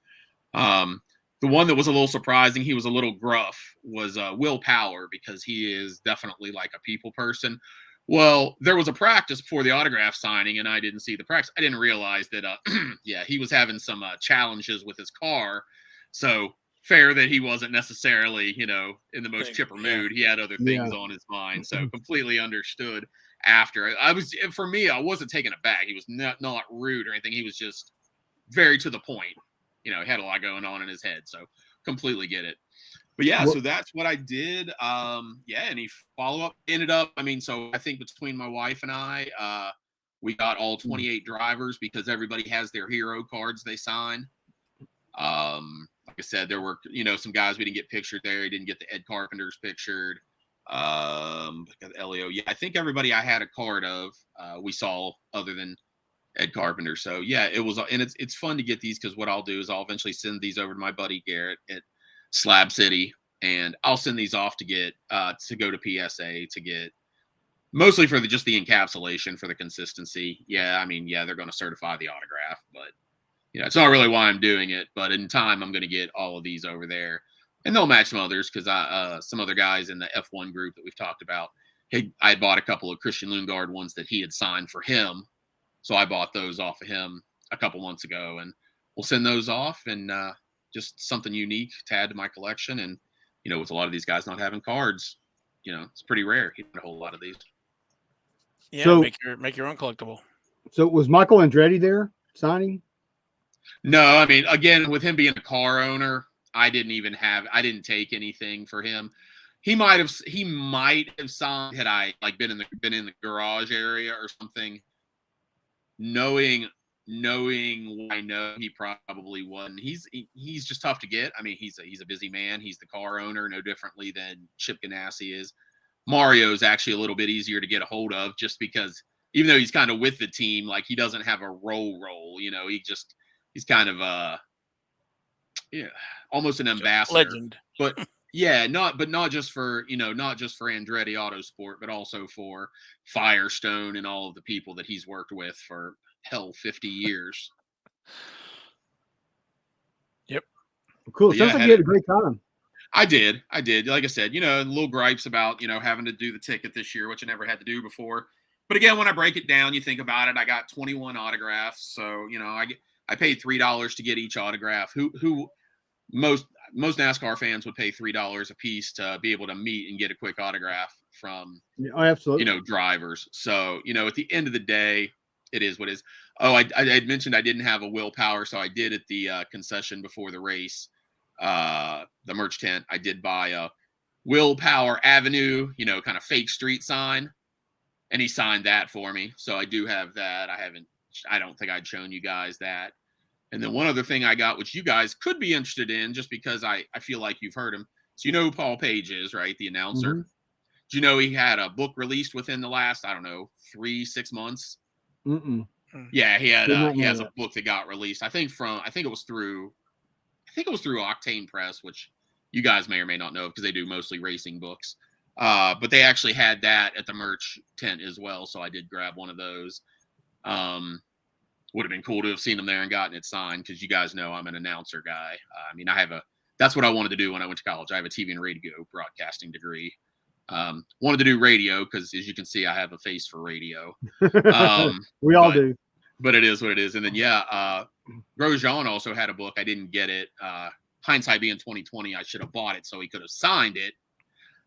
The one that was a little surprising, he was a little gruff, was Will Power, because he is definitely like a people person. Well, there was a practice before the autograph signing, and I didn't see the practice. I didn't realize that, he was having some challenges with his car. So fair that he wasn't necessarily, in the most chipper mood. He had other things on his mind. So completely understood after. For me, I wasn't taken aback. He was not rude or anything. He was just very to the point. He had a lot going on in his head. So completely get it. But yeah, so that's what I did. Any follow-up ended up, so I think between my wife and I, we got all 28 drivers because everybody has their hero cards they sign. Like I said, there were, some guys we didn't get pictured there. Didn't get the Ed Carpenter's pictured. Elio. Yeah, I think everybody I had a card of, we saw other than Ed Carpenter. So yeah, it was, and it's fun to get these, because what I'll do is I'll eventually send these over to my buddy Garrett at Slab City, and I'll send these off to get to go to PSA to get mostly for just the encapsulation for the consistency. Yeah, they're going to certify the autograph, but it's not really why I'm doing it. But in time, I'm going to get all of these over there, and they'll match some others, because some other guys in the F1 group that we've talked about, I had bought a couple of Christian Lundgaard ones that he had signed for him, so I bought those off of him a couple months ago, and we'll send those off, and just something unique to add to my collection. And with a lot of these guys not having cards, it's pretty rare. You get a whole lot of these. Yeah, so make your own collectible. So was Michael Andretti there signing? No, again, with him being a car owner, I didn't take anything for him. He might have signed had I been in the garage area or something. Knowing what I know, he probably wouldn't. He's just tough to get. He's a busy man. He's the car owner, no differently than Chip Ganassi is. Mario is actually a little bit easier to get a hold of, just because even though he's kind of with the team, he doesn't have a role. He's kind of almost an ambassador. Legend. But yeah, not just for Andretti Autosport, but also for Firestone and all of the people that he's worked with for 50 years. Yep. Cool. Sounds like you had a great time. I did. Like I said, little gripes about, having to do the ticket this year, which I never had to do before. But again, when I break it down, you think about it, I got 21 autographs. So, I paid $3 to get each autograph. Who most NASCAR fans would pay $3 a piece to be able to meet and get a quick autograph from, absolutely, drivers. So, at the end of the day, it is what it is. Oh, I had mentioned I didn't have a Will Power, so I did at the concession before the race, the merch tent. I did buy a Will Power Avenue, kind of fake street sign, and he signed that for me. So I do have that. I don't think I'd shown you guys that. And then one other thing I got, which you guys could be interested in, just because I feel like you've heard him. So who Paul Page is, right? The announcer. Mm-hmm. Do you know he had a book released within the last, 3-6 months? Mm-mm. Yeah, he has a book that got released. I think it was through Octane Press, which you guys may or may not know because they do mostly racing books. But they actually had that at the merch tent as well, so I did grab one of those. would have been cool to have seen him there and gotten it signed, because you guys know I'm an announcer guy. I mean, that's what I wanted to do when I went to college. I have a TV and radio broadcasting degree. Wanted to do radio because, as you can see, I have a face for radio. We all do. But it is what it is. And then, Grosjean also had a book. I didn't get it. Hindsight being 2020, I should have bought it so he could have signed it.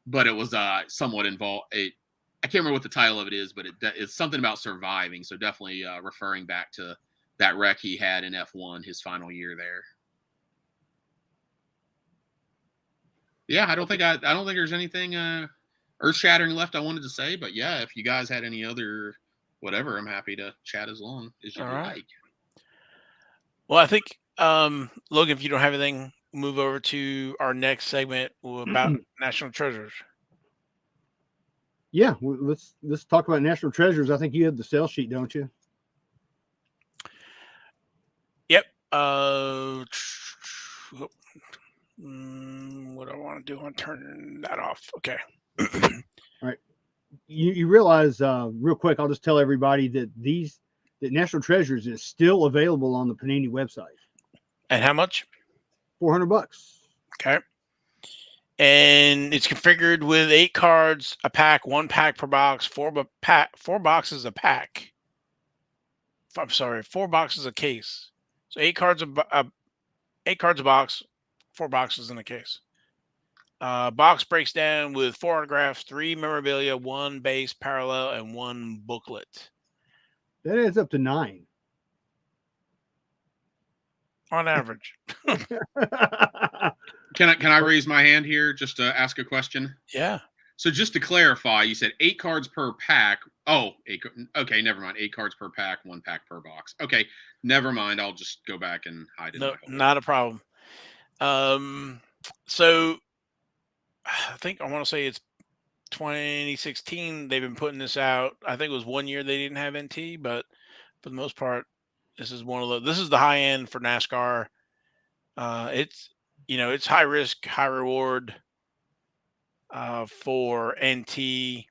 But it was somewhat involved. I can't remember what the title of it is, but it's something about surviving. So definitely referring back to that wreck he had in F1 his final year there. Yeah, I don't think there's anything earth-shattering left I wanted to say. But yeah, if you guys had any other whatever, I'm happy to chat as long as you like. Well, I think, Logan, if you don't have anything, move over to our next segment about National Treasures. Yeah, let's talk about National Treasures. I think you have the sales sheet, don't you? Yep. What do I want to do? I want to turn that off. Okay. All right. You realize, real quick, I'll just tell everybody that that National Treasures is still available on the Panini website. And how much? $400. Okay. And it's configured with 8 cards a pack, 1 pack per box, 4 boxes a pack. I'm sorry, 4 boxes a case. So 8 cards a box, 4 boxes in a case. Box breaks down with 4 autographs, 3 memorabilia, 1 base parallel, and 1 booklet. That adds up to 9 on average. Can I raise my hand here just to ask a question? Yeah. So just to clarify, you said 8 cards per pack. Oh, okay, never mind. 8 cards per pack, 1 pack per box. Okay, never mind. I'll just go back and hide it. No, not a problem. So I think I want to say it's 2016. They've been putting this out. I think it was 1 year they didn't have NT, but for the most part, this is this is the high end for NASCAR. It's high risk, high reward for NT.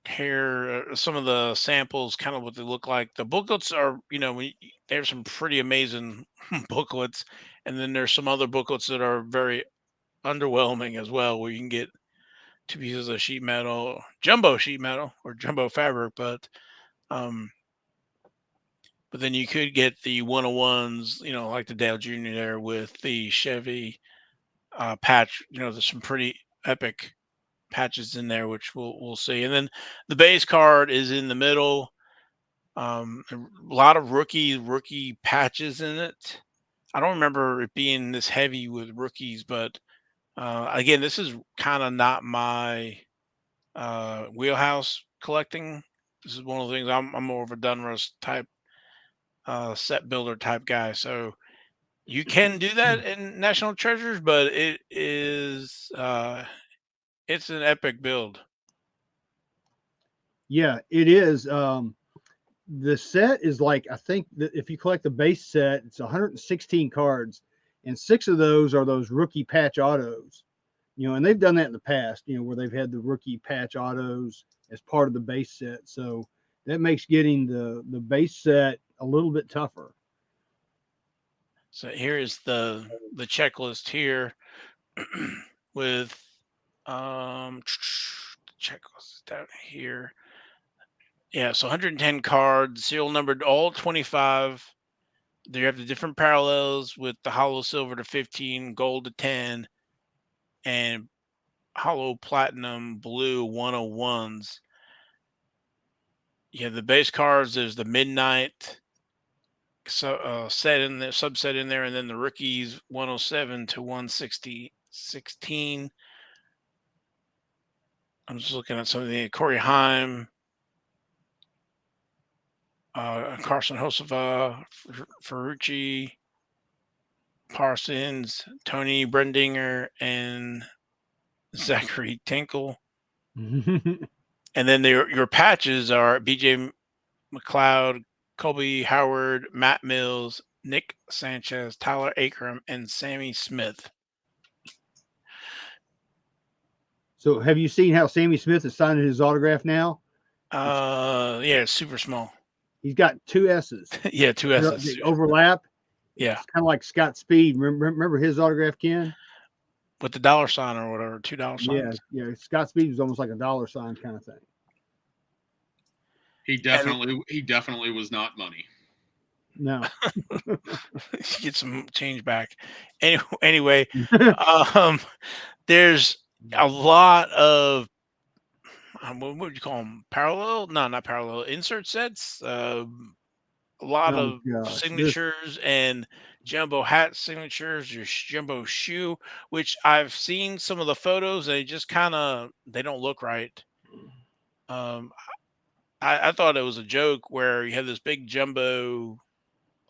Here some of the samples, kind of what they look like. The booklets are, there's some pretty amazing booklets, and then there's some other booklets that are very underwhelming as well, where you can get 2 pieces of sheet metal, jumbo sheet metal or jumbo fabric, but then you could get the 101s, like the Dale Jr. there with the Chevy patch. There's some pretty epic patches in there, which we'll see. And then the base card is in the middle. A lot of rookie patches in it. I don't remember it being this heavy with rookies, but again, this is kind of not my wheelhouse collecting. This is one of the things I'm more of a Donruss type set builder type guy. So you can do that in National Treasures, but it is it's an epic build. Yeah, it is. The set is like, I think that if you collect the base set, it's 116 cards, and 6 of those are those rookie patch autos. And they've done that in the past, where they've had the rookie patch autos as part of the base set. So that makes getting the base set a little bit tougher. So here is the checklist here with checklist down here. Yeah, so 110 cards, serial numbered all 25. There you have the different parallels with the hollow silver to 15, gold to 10, and hollow platinum blue 101s. You have the base cards. There's the midnight set in there, subset in there, and then the rookies 107 to 116. I'm just looking at some of the Corey Haim, Carson Hocevar, Ferrucci, Parsons, Tony Brendinger, and Zachary Tinkle. And then your patches are BJ McLeod, Colby Howard, Matt Mills, Nick Sanchez, Tyler Akram, and Sammy Smith. So have you seen how Sammy Smith is signing his autograph now? Yeah, it's super small. He's got two S's. Yeah, two S's. They overlap. Yeah, It's kind of like Scott Speed. Remember his autograph, Ken? with the dollar sign or whatever, $2 Yeah, signs. yeah. Scott Speed was almost like a dollar sign kind of thing. He definitely was not money. No. Get some change back. Anyway, there's a lot of what would you call them? Parallel? No, not parallel. Insert sets. A lot Oh of gosh, signatures and jumbo hat signatures, your jumbo shoe, which I've seen some of the photos. They just they don't look right. Um, I thought it was a joke where you have this big jumbo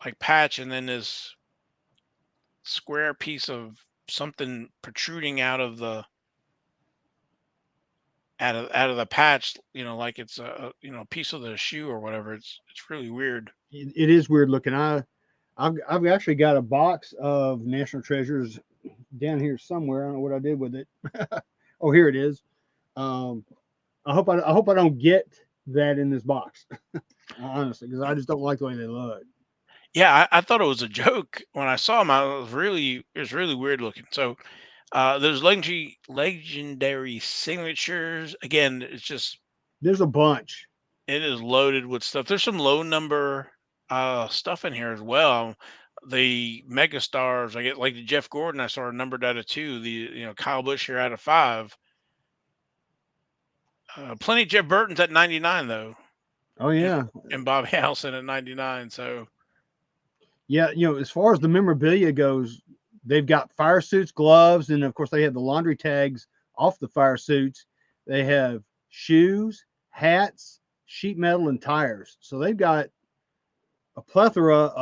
like patch and then this square piece of something protruding out of the patch, like it's a piece of the shoe or whatever. It's really weird. it is weird looking. I've actually got a box of National Treasures down here somewhere. I don't know what I did with it. Oh, here it is. I hope I don't get that in this box, honestly, because I just don't like the way they look. Yeah, I thought it was a joke when I saw them. It was really weird looking. So there's legendary signatures. Again, There's a bunch. it is loaded with stuff. There's some low number stuff in here as well. The mega stars, I get like the Jeff Gordon, I saw numbered out of 2. The Kyle Busch here out of 5. Plenty of Jeff Burton's at 99 though, Oh yeah, and Bob Allison at 99. So yeah. As far as the memorabilia goes, they've got fire suits, gloves, and of course they have the laundry tags off the fire suits. They have shoes, hats, sheet metal, and tires. So they've got a plethora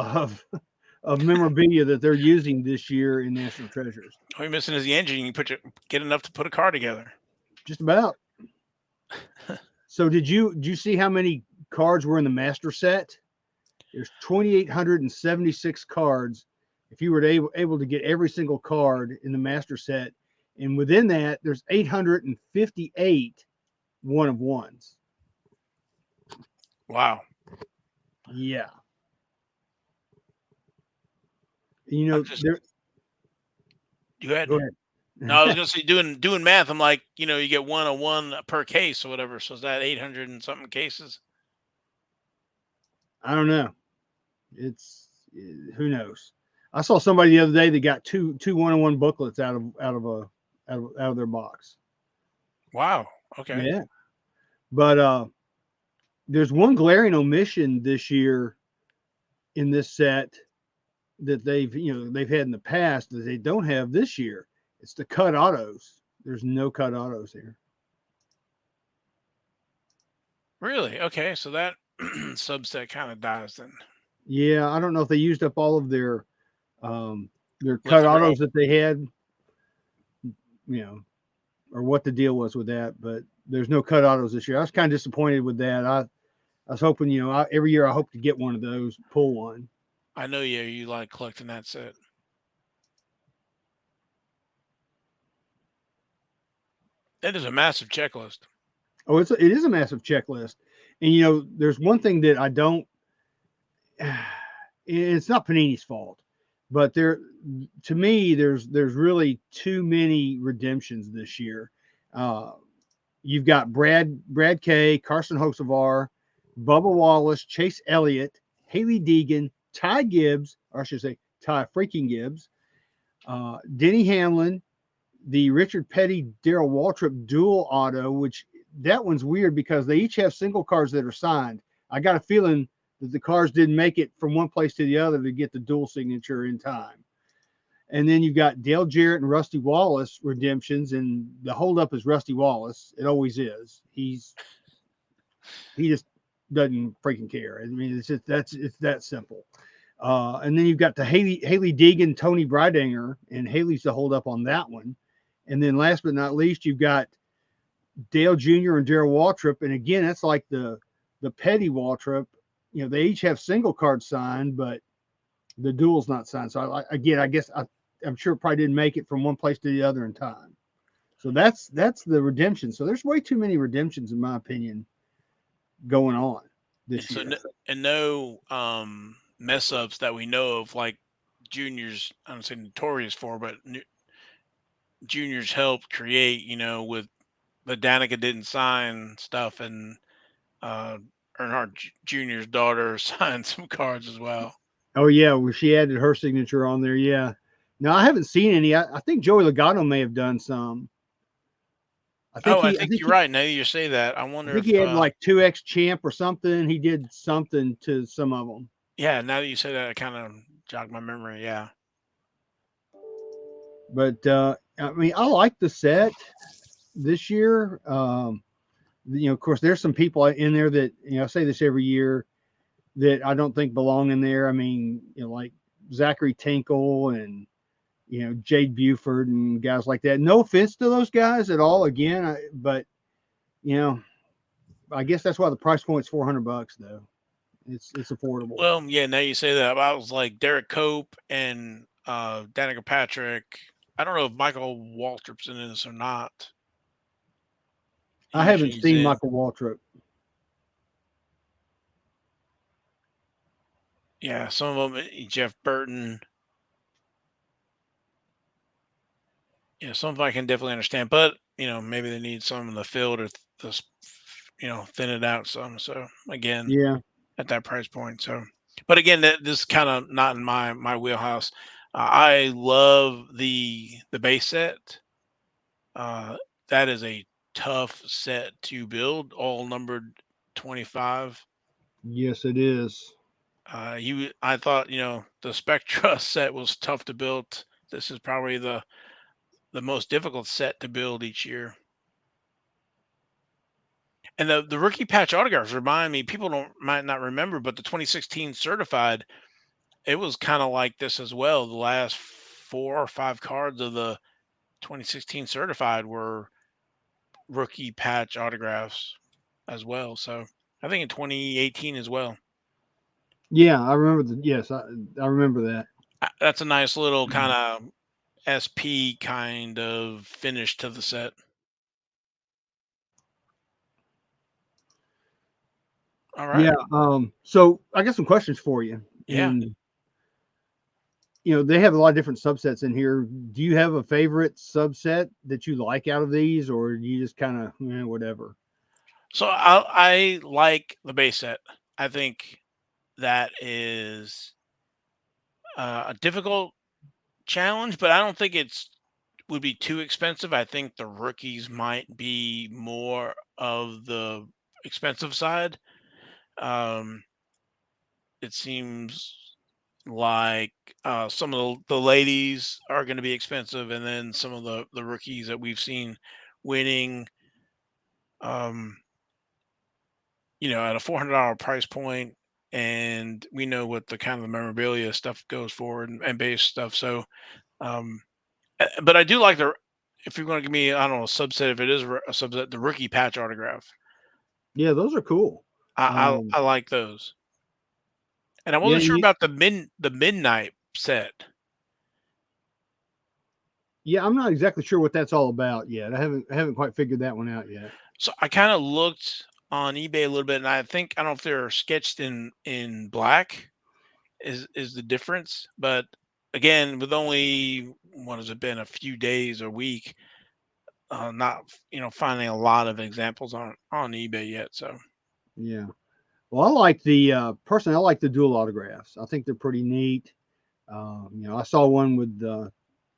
of memorabilia that they're using this year in National Treasures. all you're missing is the engine. You can get enough to put a car together. Just about. So did you see how many cards were in the master set? There's 2,876 cards. If you were able to get every single card in the master set, and within that, there's 858 one of ones. Wow. Yeah. Go ahead. Go ahead. No, I was gonna say doing math. I'm like, you get 101 per case or whatever. So is that 800 and something cases? I don't know. It's who knows. I saw somebody the other day that got two 101 booklets out of their box. Wow. Okay. Yeah. But there's one glaring omission this year in this set that they've had in the past that they don't have this year. It's the cut autos. There's no cut autos here. Really? Okay. So that subset kind of dies then. Yeah, I don't know if they used up all of their cut autos that they had, or what the deal was with that. But there's no cut autos this year. I was kind of disappointed with that. I was hoping, every year I hope to get one of those, pull one. I know you like collecting that set. That is a massive checklist. Oh, it is a massive checklist. And there's one thing that I don't. It's not Panini's fault, but to me, there's really too many redemptions this year. You've got Brad K, Carson Hocevar, Bubba Wallace, Chase Elliott, Haley Deegan, Ty Gibbs, or I should say Ty freaking Gibbs, Denny Hamlin, the Richard Petty, Darrell Waltrip dual auto, which that one's weird because they each have single cards that are signed. I got a feeling that the cars didn't make it from one place to the other to get the dual signature in time. And then you've got Dale Jarrett and Rusty Wallace redemptions, and the holdup is Rusty Wallace. It always is. He just doesn't freaking care. I mean, it's that simple. And then you've got the Haley Deegan, Tony Breidinger, and Haley's the holdup on that one. And then last but not least, you've got Dale Jr. and Darrell Waltrip. And again, that's like the Petty Waltrip. They each have single cards signed, but the dual's not signed. So I guess I'm sure it probably didn't make it from one place to the other in time. So that's the redemption. So there's way too many redemptions, in my opinion, going on this So year. no mess ups that we know of, like juniors. I don't say notorious for, but juniors helped create. With the Danica didn't sign stuff, and uh, Earnhardt Jr.'s daughter signed some cards as well. Oh yeah, well, she added her signature on there. Yeah. No, I haven't seen any. I think Joey Logano may have done some. I think Oh, I he. I think think you're he. right. Now that you say that, I I wonder think if he had like 2X champ or something. He did something to some of them. yeah. Now that you say that, it kind of jogged my memory. Yeah. But I mean, I like the set this year. Of course, there's some people in there that I say this every year that I don't think belong in there. I mean, like Zachary Tinkle and Jade Buford and guys like that. No offense to those guys at all. Again, but you know, I guess that's why the price point's $400 though. It's affordable. Well, yeah. Now you say that, I was like Derek Cope and Danica Patrick. I don't know if Michael Waltrip's in this or not. I haven't Usually he's seen in. Michael Waltrip. Yeah, some of them, Jeff Burton. Yeah, some of them I can definitely understand, but maybe they need some in the field or thin it out some. So again, Yeah, at that price point. So, but again, this is kind of not in my wheelhouse. I love the base set. Uh, that is a tough set to build, all numbered 25. yes, it is. I thought the Spectra set was tough to build. This is probably the most difficult set to build each year. And the rookie patch autographs remind me, people might not remember, but the 2016 certified, it was kind of like this as well. The last 4 or 5 cards of the 2016 certified were rookie patch autographs as well. So I think in 2018 as well. Yeah, I remember yes, I remember that. That's a nice little kind of SP kind of finish to the set. All right. Yeah. So I got some questions for you, Yeah. and they have a lot of different subsets in here. Do you have a favorite subset that you like out of these, or do you just kind of whatever? So I like the base set. I think that is a difficult challenge, but I don't think it's would be too expensive. I think the rookies might be more of the expensive side. Um, it seems like some of the ladies are going to be expensive, and then some of the rookies that we've seen winning, um, at a $400 price point, and we know what the kind of the memorabilia stuff goes for and base stuff. So, um, but I do like if you're going to give me, I don't know, a subset, if it is a subset, the rookie patch autograph. Yeah, those are cool. I like those. And I Yeah, wasn't sure about the midnight set. yeah, I'm not exactly sure what that's all about yet. I haven't quite figured that one out yet. So I kind of looked on eBay a little bit, and I don't know if they're sketched in black is the difference. But again, with only what has it been, a few days or week, not finding a lot of examples on eBay yet. So Yeah. Well, I like personally, I like the dual autographs. I think they're pretty neat. I saw one with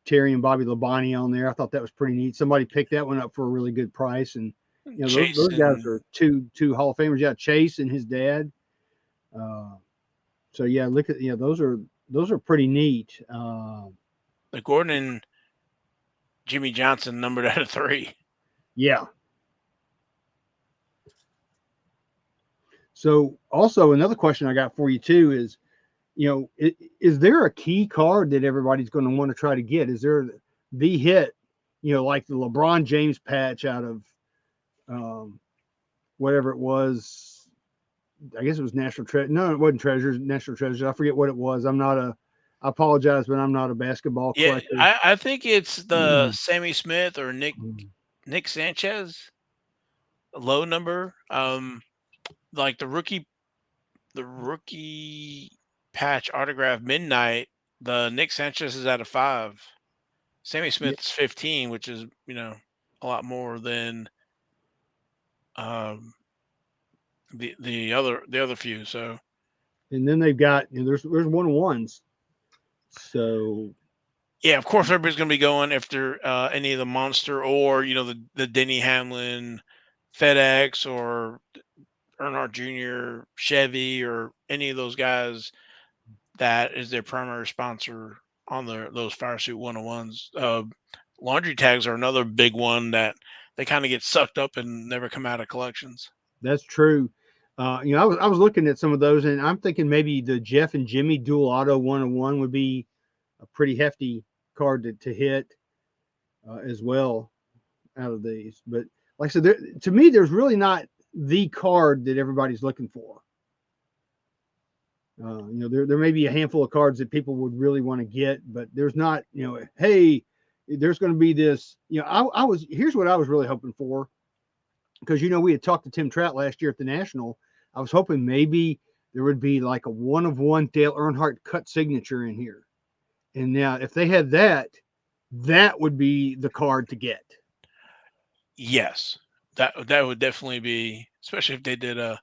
Terry and Bobby Labonte on there. I thought that was pretty neat. Somebody picked that one up for a really good price, and Chase those guys and are two Hall of Famers. Yeah, Chase and his dad. Uh, so yeah, look at those are pretty neat. the Gordon and Jimmy Johnson numbered out of 3. Yeah. So also another question I got for you too is, is there a key card that everybody's going to want to try to get? Is there the hit, like the LeBron James patch out of whatever it was? I guess it was National Treasure. No, it wasn't Treasures. National Treasure. I forget what it was. I apologize, but I'm not a basketball Yeah, collector. I think it's the Sammy Smith or Nick Sanchez low number. like the rookie patch autograph midnight, the Nick Sanchez is at a 5. Sammy Yeah, Smith's 15, which is, a lot more than um the other few. So and then they've got there's 1-on-1s. So yeah, of course everybody's gonna be going after any of the monster, or the Denny Hamlin FedEx, or Earnhardt Jr., Chevy, or any of those guys that is their primary sponsor on those fire suit 101s. Laundry tags are another big one that they kind of get sucked up and never come out of collections. that's true. I was looking at some of those, and I'm thinking maybe the Jeff and Jimmy dual auto 1-on-1 would be a pretty hefty card to hit as well out of these. But like I said, to me, there's really not the card that everybody's looking for. There may be a handful of cards that people would really want to get, but there's not, hey, there's going to be this. Here's what I was really hoping for, because we had talked to Tim Trout last year at the National. I was hoping maybe there would be like a 1-of-1 Dale Earnhardt cut signature in here. And now, if they had that, that would be the card to get. Yes, that would definitely be, especially if they did a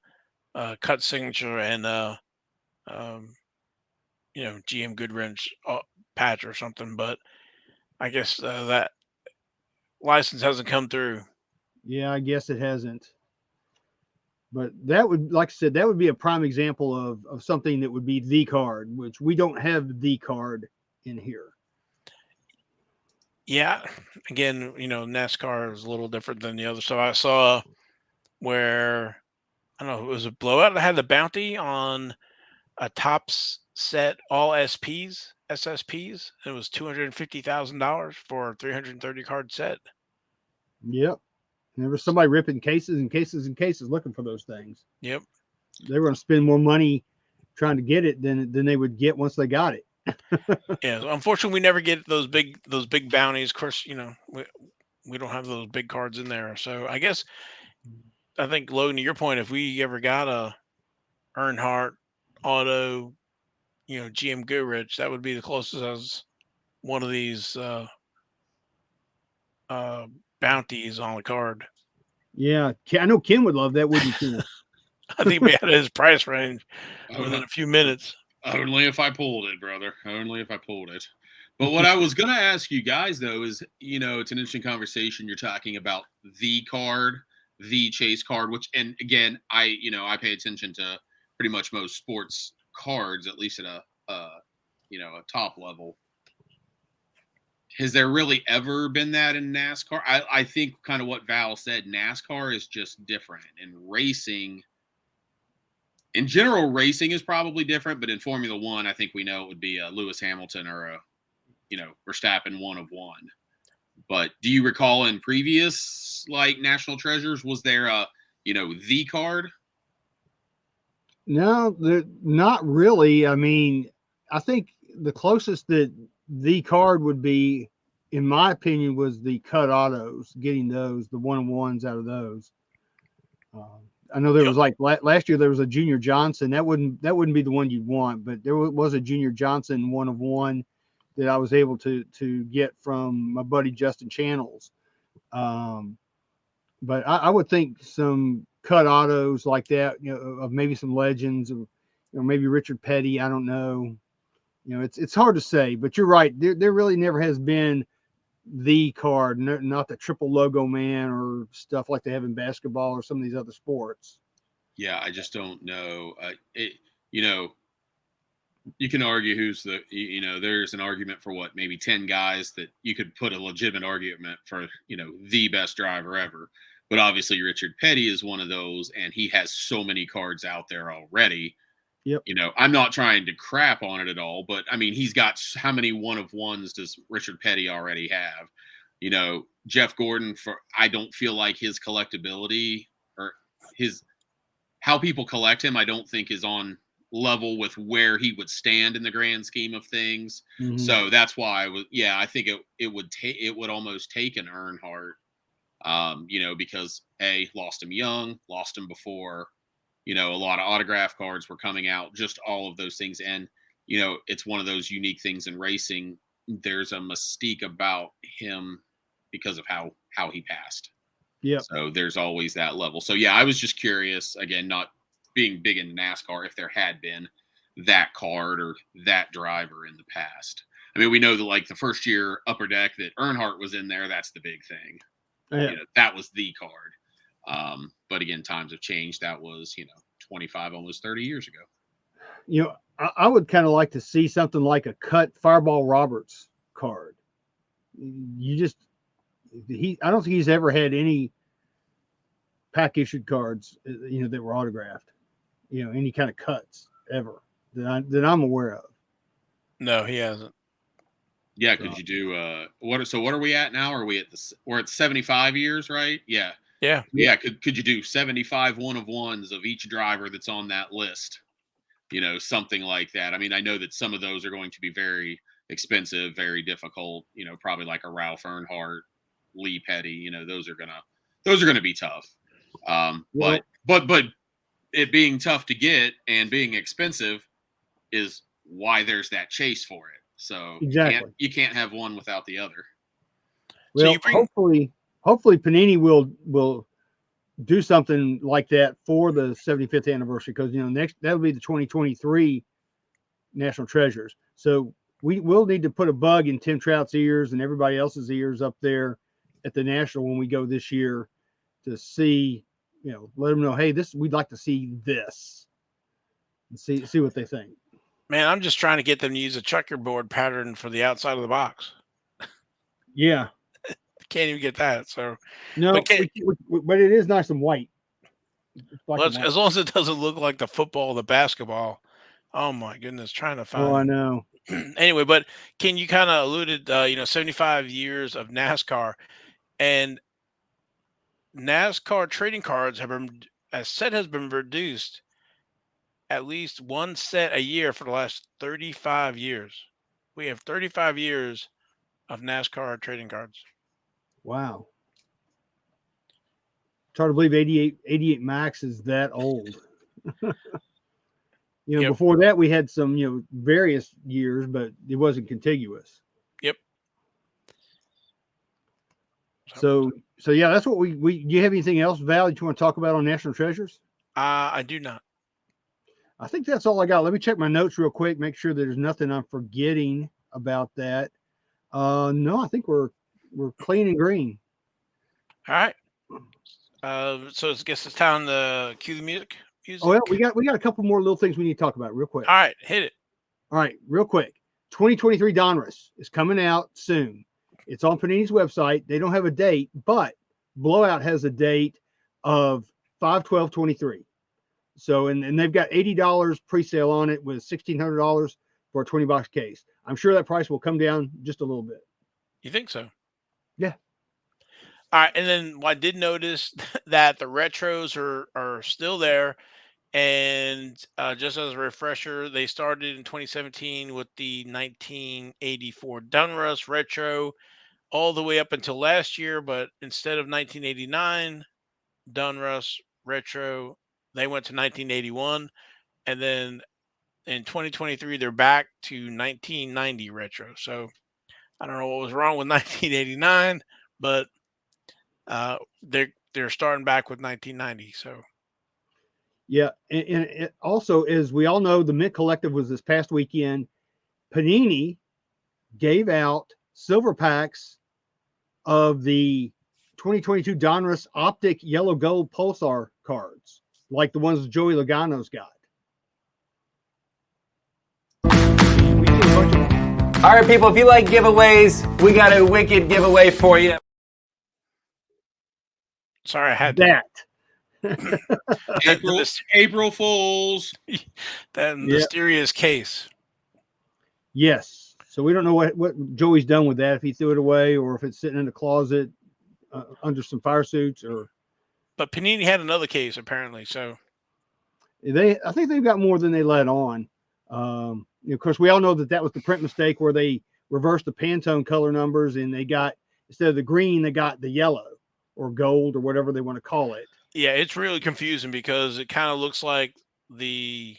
cut signature and um, GM Goodwrench patch or something. But I guess that license hasn't come through. Yeah, I guess it hasn't. But that would, like I said, that would be a prime example of something that would be the card, which we don't have the card in here. Yeah, again, NASCAR is a little different than the other stuff. I saw where, I don't know, it was a blowout that had the bounty on a Topps set, all SSPs. It was $250,000 for a 330 card set. Yep. There was somebody ripping cases and cases and cases looking for those things. Yep. They were going to spend more money trying to get it than they would get once they got it. Yeah. So unfortunately, we never get those big bounties. Of course, we don't have those big cards in there. So I guess, I think, Logan, to your point, if we ever got a Earnhardt auto, GM Goodrich, that would be the closest as one of these uh, bounties on the card. Yeah, I know Ken would love that, wouldn't you, Ken? I think we had his price range within a few minutes. Only if I pulled it, brother. Only if I pulled it. But what I was going to ask you guys, though, is, it's an interesting conversation. You're talking about the card, the chase card, which, and again, I pay attention to pretty much most sports cards, at least at a top level. Has there really ever been that in NASCAR? I think kind of what Val said, NASCAR is just different. And racing, in general, racing is probably different, but in Formula One, I think we know it would be a Lewis Hamilton or a, Verstappen 1-of-1. But do you recall in previous, like, National Treasures, was there a, the card? No, not really. I mean, I think the closest that the card would be, in my opinion, was the cut autos, getting those, the 1-on-1s out of those. I know there was, like, last year there was a Junior Johnson. That wouldn't be the one you'd want, but there was a Junior Johnson 1-of-1 that I was able to get from my buddy Justin Channels. But I would think some cut autos like that, of maybe some legends, or maybe Richard Petty. I don't know. It's hard to say, but you're right. There really never has been the card, not the triple logo man or stuff like they have in basketball or some of these other sports. Yeah, I just don't know. You can argue who's the, there's an argument for maybe 10 guys that you could put a legitimate argument for, the best driver ever. But obviously Richard Petty is one of those, and he has so many cards out there already. Yep. I'm not trying to crap on it at all, but I mean, he's got, how many 1-of-1s does Richard Petty already have? Jeff Gordon, I don't feel like his collectability or how people collect him, I don't think is on level with where he would stand in the grand scheme of things. Mm-hmm. So that's why I think it would almost take an Earnhardt, because lost him young, lost him before a lot of autograph cards were coming out, just all of those things. And, it's one of those unique things in racing. There's a mystique about him because of how he passed. Yeah. So there's always that level. So yeah, I was just curious, again, not being big into NASCAR, if there had been that card or that driver in the past. I mean, we know that like the first year Upper Deck that Earnhardt was in there, that's the big thing. Yeah. That was the card. But again, times have changed. That was, 25, almost 30 years ago. I would kind of like to see something like a cut Fireball Roberts card. I don't think he's ever had any pack issued cards, that were autographed, any kind of cuts ever that I'm aware of. No, he hasn't. Yeah. Could you do, what are we at now? We're at 75 years, right? Yeah. Yeah. Yeah. Could you do 75 one-of-ones of each driver that's on that list? Something like that. I mean, I know that some of those are going to be very expensive, very difficult, probably like a Ralph Earnhardt, Lee Petty, those are gonna be tough. But it being tough to get and being expensive is why there's that chase for it. So exactly, you can't have one without the other. Well, hopefully Panini will do something like that for the 75th anniversary, because that'll be the 2023 National Treasures. So we will need to put a bug in Tim Trout's ears and everybody else's ears up there at the National when we go this year to see, let them know, hey, we'd like to see this, and see what they think. Man, I'm just trying to get them to use a checkerboard pattern for the outside of the box. Yeah. Can't even get that. So no, but it is nice and white. As long as it doesn't look like the football, the basketball. Oh my goodness, trying to find. Oh, I know. Anyway, but Ken, you kind of alluded, 75 years of NASCAR, and NASCAR trading cards has been reduced at least one set a year for the last 35 years. We have 35 years of NASCAR trading cards. Wow. It's hard to believe 88 Max is that old. Yep. Before that we had some, various years, but it wasn't contiguous. Yep. So yeah, that's what we do. You have anything else, Val, that you want to talk about on National Treasures? I do not. I think that's all I got. Let me check my notes real quick, make sure there's nothing I'm forgetting about that. No, I think we're clean and green. All right. So I guess it's time to cue the music. Oh, yeah, we got a couple more little things we need to talk about real quick. All right, hit it. All right, real quick. 2023 Donruss is coming out soon. It's on Panini's website. They don't have a date, but Blowout has a date of 5/12/23. So, and they've got $80 pre-sale on it with $1,600 for a 20-box case. I'm sure that price will come down just a little bit. You think so? Yeah. All right, and then I did notice that the retros are still there, and just as a refresher, they started in 2017 with the 1984 Donruss retro, all the way up until last year. But instead of 1989 Donruss retro, they went to 1981, and then in 2023 they're back to 1990 retro. So I don't know what was wrong with 1989, but they're starting back with 1990. So yeah, and it also, as we all know, the Mint Collective was this past weekend. Panini gave out silver packs of the 2022 Donruss Optic Yellow Gold Pulsar cards, like the ones Joey Logano's got. All right, people, if you like giveaways, we got a wicked giveaway for you. Sorry, I had that. April Fools. That mysterious case. Yes. So we don't know what Joey's done with that, if he threw it away or if it's sitting in the closet under some fire suits or. But Panini had another case apparently. So I think they've got more than they let on. Of course, we all know that was the print mistake where they reversed the Pantone color numbers and they got, instead of the green, they got the yellow or gold or whatever they want to call it. Yeah, it's really confusing because it kind of looks like the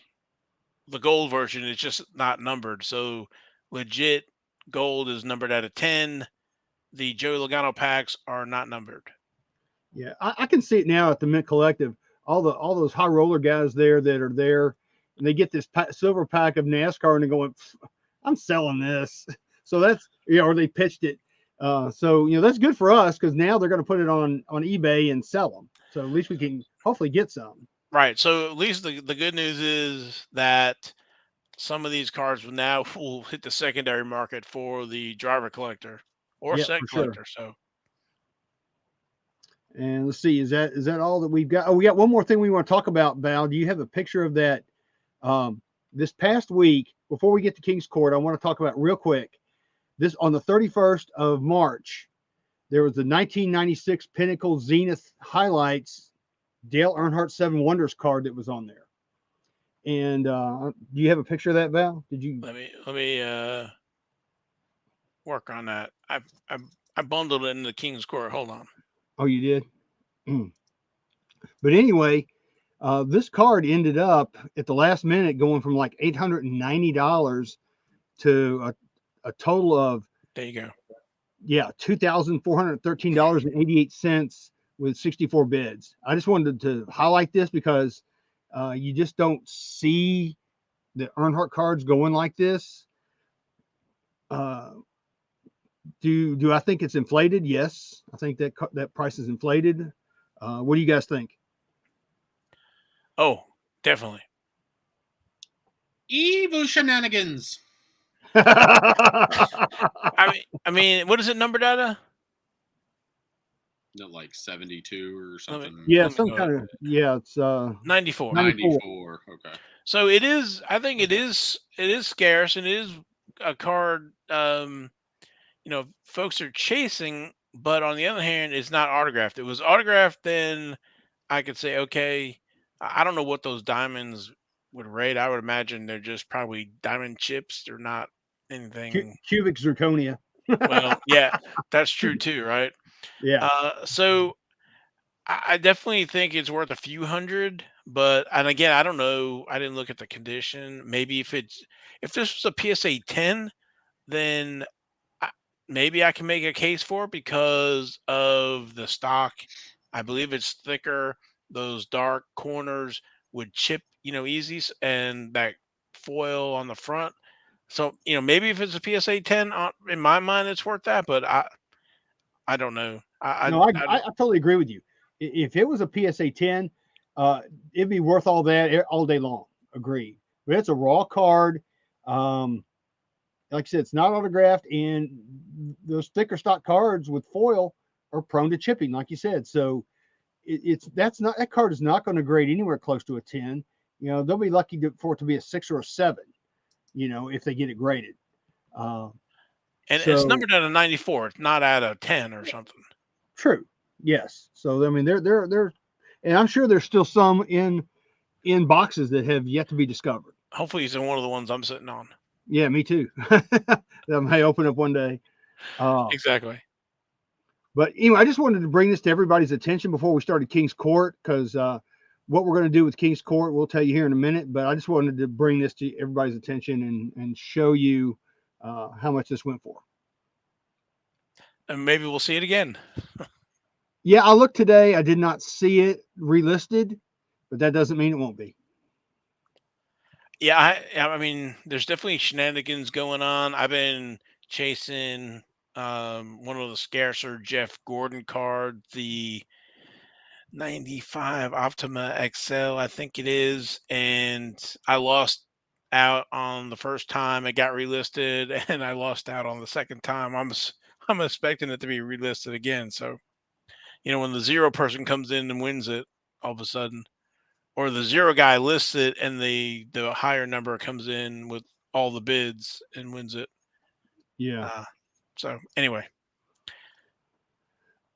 gold version is just not numbered. So legit gold is numbered out of 10. The Joey Logano packs are not numbered. Yeah, I can see it now at the Mint Collective. All those high roller guys there that are there, and they get this silver pack of NASCAR, and they're going, "I'm selling this." So that's or they pitched it. So that's good for us because now they're going to put it on eBay and sell them. So at least we can hopefully get some. Right. So at least the good news is that some of these cards will hit the secondary market for the driver collector or Yeah, set for sure. collector. So And let's see, is that all that we've got? Oh, we got one more thing we want to talk about, Val. Do you have a picture of that? This past week, before we get to King's Court, I want to talk about real quick. This on the 31st of March, there was the 1996 Pinnacle Zenith Highlights Dale Earnhardt 7 Wonders card that was on there. And do you have a picture of that, Val? Did you? let me work on that. I bundled it in the King's Court. Hold on. Oh, you did. But anyway, this card ended up at the last minute going from like $890 to a total of, There you go. yeah, $2,413.88 with 64 bids. I just wanted to highlight this because you just don't see the Earnhardt cards going like this. Do I think it's inflated? Yes, I think that price is inflated. What do you guys think? Oh, definitely. Evil shenanigans. I mean, what is it numbered out of? Is it like 72 or something? Yeah, Let me some go kind of, yeah, it's 94. 94. Okay. So it is. I think it is scarce, and it is a card. Folks are chasing, but on the other hand, it's not autographed. If it was autographed, then I could say, okay, I don't know what those diamonds would rate. I would imagine they're just probably diamond chips. They're not anything. cubic zirconia. Well, yeah, that's true too, right? Yeah. So I definitely think it's worth a few hundred, and again, I don't know. I didn't look at the condition. Maybe if this was a PSA 10, then I, maybe I can make a case for it because of the stock. I believe it's thicker. Those dark corners would chip, easy, and that foil on the front. So, maybe if it's a PSA 10, in my mind, it's worth that. But I don't know. No, I totally agree with you. If it was a PSA 10, it'd be worth all that all day long. Agreed. But it's a raw card. Like I said, it's not autographed, and those thicker stock cards with foil are prone to chipping, like you said. So that card is not going to grade anywhere close to a 10. They'll be lucky for it to be a 6 or a 7. If they get it graded. And it's numbered out of 94. It's not out of 10 or something. True. Yes. So I mean, they're, and I'm sure there's still some in boxes that have yet to be discovered. Hopefully, he's in one of the ones I'm sitting on. Yeah, me too. That may open up one day. Exactly. But anyway, I just wanted to bring this to everybody's attention before we started King's Court, because what we're going to do with King's Court, we'll tell you here in a minute. But I just wanted to bring this to everybody's attention and show you how much this went for. And maybe we'll see it again. Yeah, I looked today. I did not see it relisted, but that doesn't mean it won't be. Yeah, I mean, there's definitely shenanigans going on. I've been chasing one of the scarcer Jeff Gordon cards, the 95 Optima XL, I think it is, and I lost out on the first time it got relisted, and I lost out on the second time. I'm expecting it to be relisted again. So, when the zero person comes in and wins it all of a sudden, or the zero guy lists it and the higher number comes in with all the bids and wins it. Yeah. So anyway.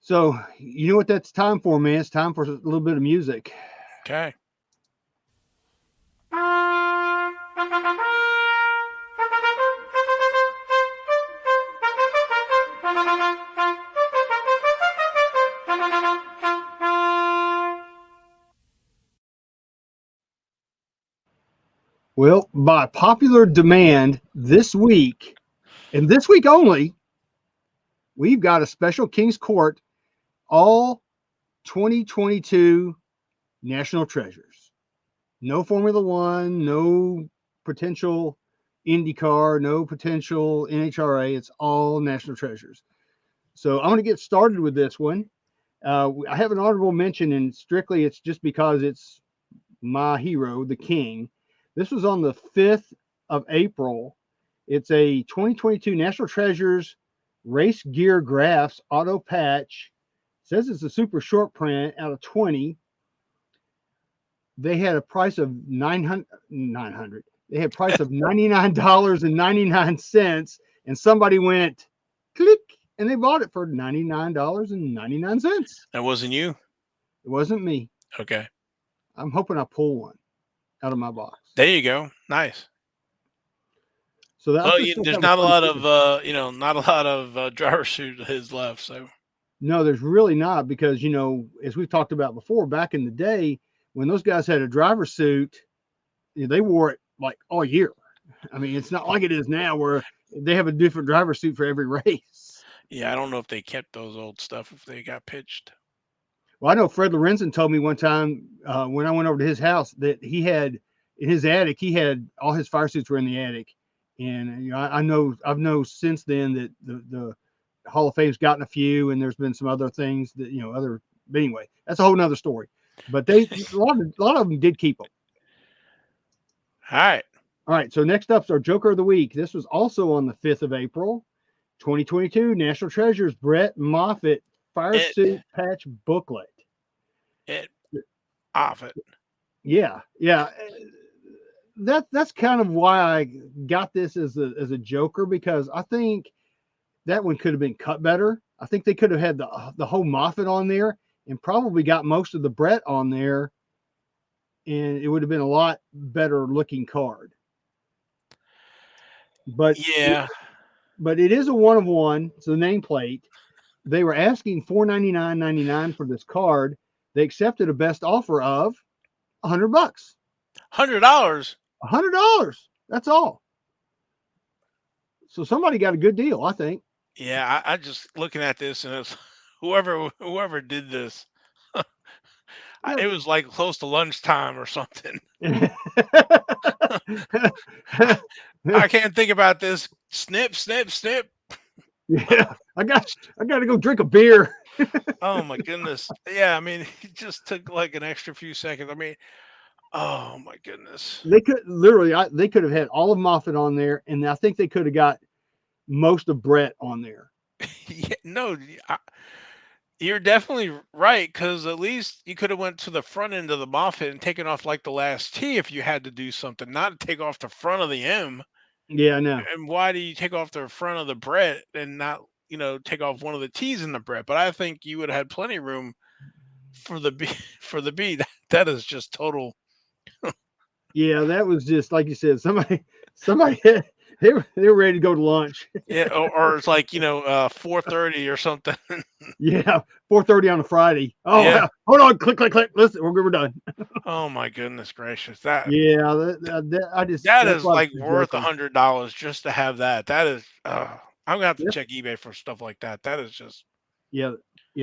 So you know what that's time for, man? It's time for a little bit of music. Okay. Well, by popular demand this week, and this week only, we've got a special King's Court all 2022 National Treasures. No Formula One, no potential IndyCar, no potential NHRA. It's all National Treasures. So I'm going to get started with this one. I have an honorable mention, and strictly it's just because it's my hero, the King. This was on the 5th of April. It's a 2022 National Treasures Race Gear Graphs Auto Patch. It says it's a super short print out of 20. They had a price of $900. They had a price of $99.99, and somebody went click, and they bought it for $99.99. That wasn't you? It wasn't me. Okay. I'm hoping I pull one out of my box. There you go. Nice. So that's Well, there's not a lot of not a lot of driver suit his left. So no, there's really not, because as we've talked about before, back in the day when those guys had a driver suit, they wore it like all year. I mean, it's not like it is now where they have a different driver suit for every race. Yeah, I don't know if they kept those old stuff if they got pitched. Well, I know Fred Lorenzen told me one time when I went over to his house that he had in his attic, he had all his fire suits were in the attic. And I've known since then that the Hall of Fame's gotten a few, and there's been some other things that but anyway, that's a whole nother story. But a lot of them did keep them. All right. So next up's our Joker of the Week. This was also on the 5th of April, 2022. National Treasures Brett Moffitt Fire Suit Patch Booklet. Moffitt. Yeah. That's kind of why I got this as a Joker, because I think that one could have been cut better. I think they could have had the whole Moffitt on there and probably got most of the Brett on there, and it would have been a lot better looking card. But yeah, but it is a 1 of 1. It's the nameplate. They were asking $499.99 for this card. They accepted a best offer of $100. $100. $100. That's all. So somebody got a good deal, I think. Yeah, I just looking at this, and it's whoever did this. It was like close to lunchtime or something. I can't think about this. Snip, snip, snip. Yeah, I got to go drink a beer. Oh my goodness. Yeah, I mean, it just took like an extra few seconds. I mean, oh my goodness. They could they could have had all of Moffitt on there, and I think they could have got most of Brett on there. Yeah, no, you're definitely right, because at least you could have went to the front end of the Moffitt and taken off like the last T if you had to do something, not take off the front of the M. Yeah, I know. And why do you take off the front of the Brett and not, take off one of the T's in the Brett? But I think you would have had plenty of room for the B. For the B, that is just total. Yeah, that was just like you said. Somebody had, they were ready to go to lunch. Yeah, or it's like 4:30 or something. Yeah, 4:30 on a Friday. Oh, Yeah. Hold on, click. Listen, we're done. Oh my goodness gracious! That is like worth $100 just to have that. That is, I'm gonna have to check eBay for stuff like that. That is just. Yeah.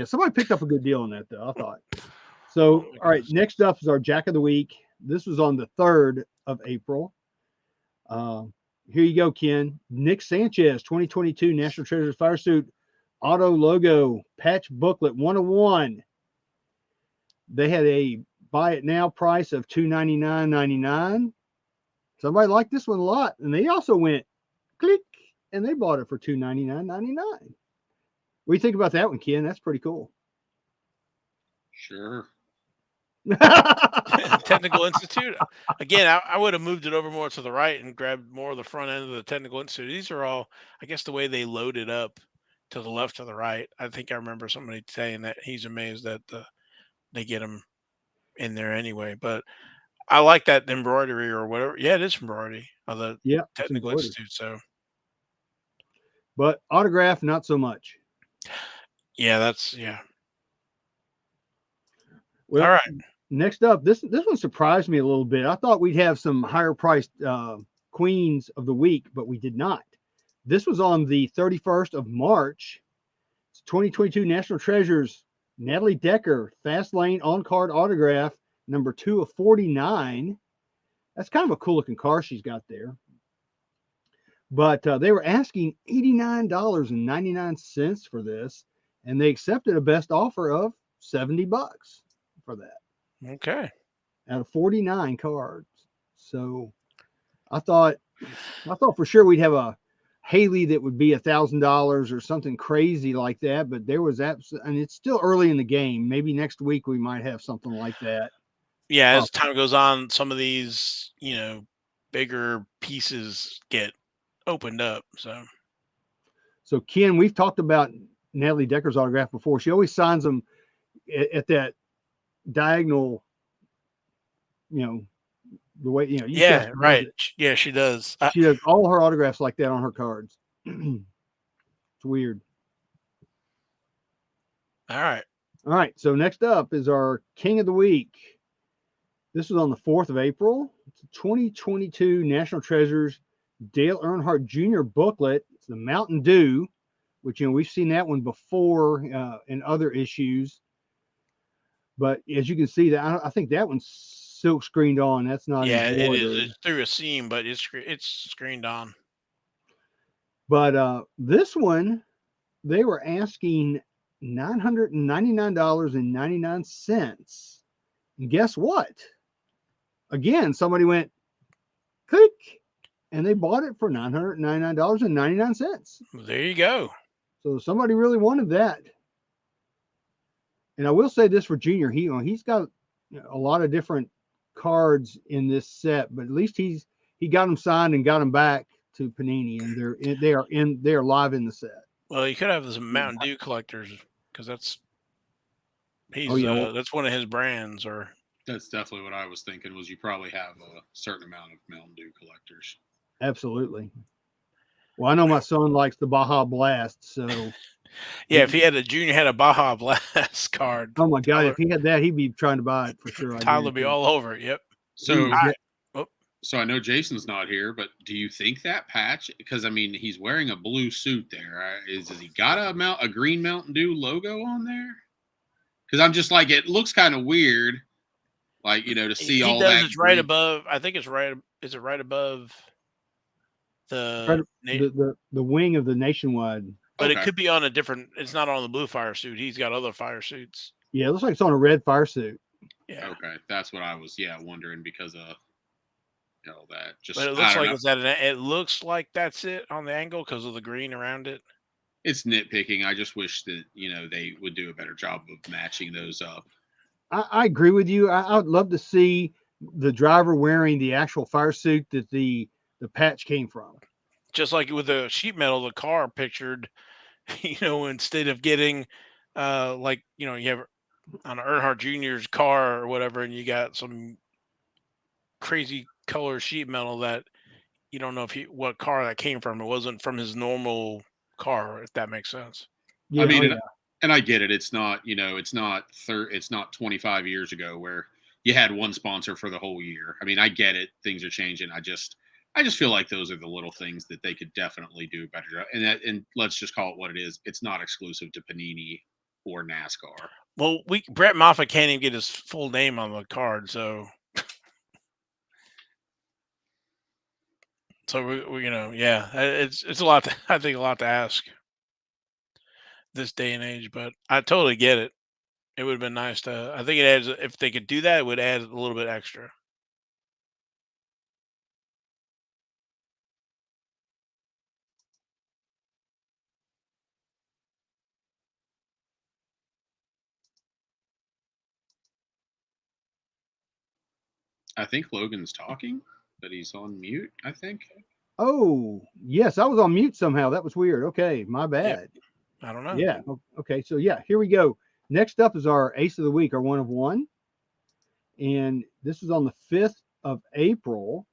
Somebody picked up a good deal on that, though, I thought. So, all right, next up is our Jack of the Week. This was on the 3rd of April. Here you go, Ken. Nick Sanchez, 2022 National Treasures Fire Suit Auto Logo Patch Booklet 101. They had a buy it now price of $299.99. Somebody liked this one a lot, and they also went click, and they bought it for $299.99. What do you think about that one, Ken? That's pretty cool. Sure. Technical Institute. Again, I would have moved it over more to the right and grabbed more of the front end of the Technical Institute. These are all, I guess, the way they load it up to the left or the right. I think I remember somebody saying that he's amazed that they get them in there anyway. But I like that embroidery or whatever. Yeah, it is embroidery of the Technical Institute. So, but autograph, not so much. Yeah, that's. Well, all right. Next up, this one surprised me a little bit. I thought we'd have some higher priced Queens of the Week, but we did not. This was on the 31st of March. It's 2022 National Treasures, Natalie Decker, Fast Lane on-card autograph, number 2 of 49. That's kind of a cool looking car she's got there. But they were asking $89.99 for this, and they accepted a best offer of $70 for that. Okay. Out of 49 cards. So I thought for sure we'd have a Haley that would be $1,000 or something crazy like that, but there was and it's still early in the game. Maybe next week we might have something like that. Yeah, as time goes on, some of these, bigger pieces get opened up. So Ken, we've talked about Natalie Decker's autograph before. She always signs them at that diagonal, the way, Yeah, right. Yeah, she does. She does all her autographs like that on her cards. It's weird. All right. So next up is our King of the Week. This was on the 4th of April. It's a 2022 National Treasures Dale Earnhardt Jr. booklet. It's the Mountain Dew, which, we've seen that one before in other issues. But as you can see, I think that one's silk screened on. That's not. Yeah, it is. It's through a seam, but it's screened on. But this one, they were asking $999.99. And guess what? Again, somebody went click, and they bought it for $999.99. There you go. So somebody really wanted that. And I will say this for Junior, he's got a lot of different cards in this set, but at least he got them signed and got them back to Panini, and they are live in the set. Well, you could have some Mountain Dew collectors, because that's one of his brands. Or that's definitely what I was thinking. Was you probably have a certain amount of Mountain Dew collectors. Absolutely. Well, I know my son likes the Baja Blast, so yeah, if he had Junior had a Baja Blast card. Oh my God, if he had that, he'd be trying to buy it for sure. Tyler would be all over it. Yep. So I know Jason's not here, but do you think that patch? Because he's wearing a blue suit there. Has he got a green Mountain Dew logo on there? Because I'm just like, it looks kind of weird, to see all that. It's right above. I think it's right. Is it right above the wing of the Nationwide? But it could be on a different. It's not on the blue fire suit. He's got other fire suits. Yeah, it looks like it's on a red fire suit. Yeah. Okay, that's what I was wondering, because of that. Just but it looks like it's at it looks like that's it on the angle because of the green around it. It's nitpicking. I just wish that they would do a better job of matching those up. I agree with you. I would love to see the driver wearing the actual fire suit that the patch came from. Just like with the sheet metal, the car pictured, instead of getting, you have on an Earnhardt Jr.'s car or whatever, and you got some crazy color sheet metal that you don't know what car that came from. It wasn't from his normal car, if that makes sense. Yeah, and I get it. It's not, it's not 25 years ago where you had one sponsor for the whole year. I get it. Things are changing. I just feel like those are the little things that they could definitely do better. And let's just call it what it is. It's not exclusive to Panini or NasCar. Well, Brett Moffitt can't even get his full name on the card, so we it's a lot. I think a lot to ask this day and age, but I totally get it. It would have been nice to. I think it adds. If they could do that, it would add a little bit extra. I think Logan's talking, but he's on mute, I think. Oh, yes. I was on mute somehow. That was weird. Okay. My bad. Yep. I don't know. Yeah. Okay. So, here we go. Next up is our Ace of the Week, our 1 of 1. And this is on the 5th of April.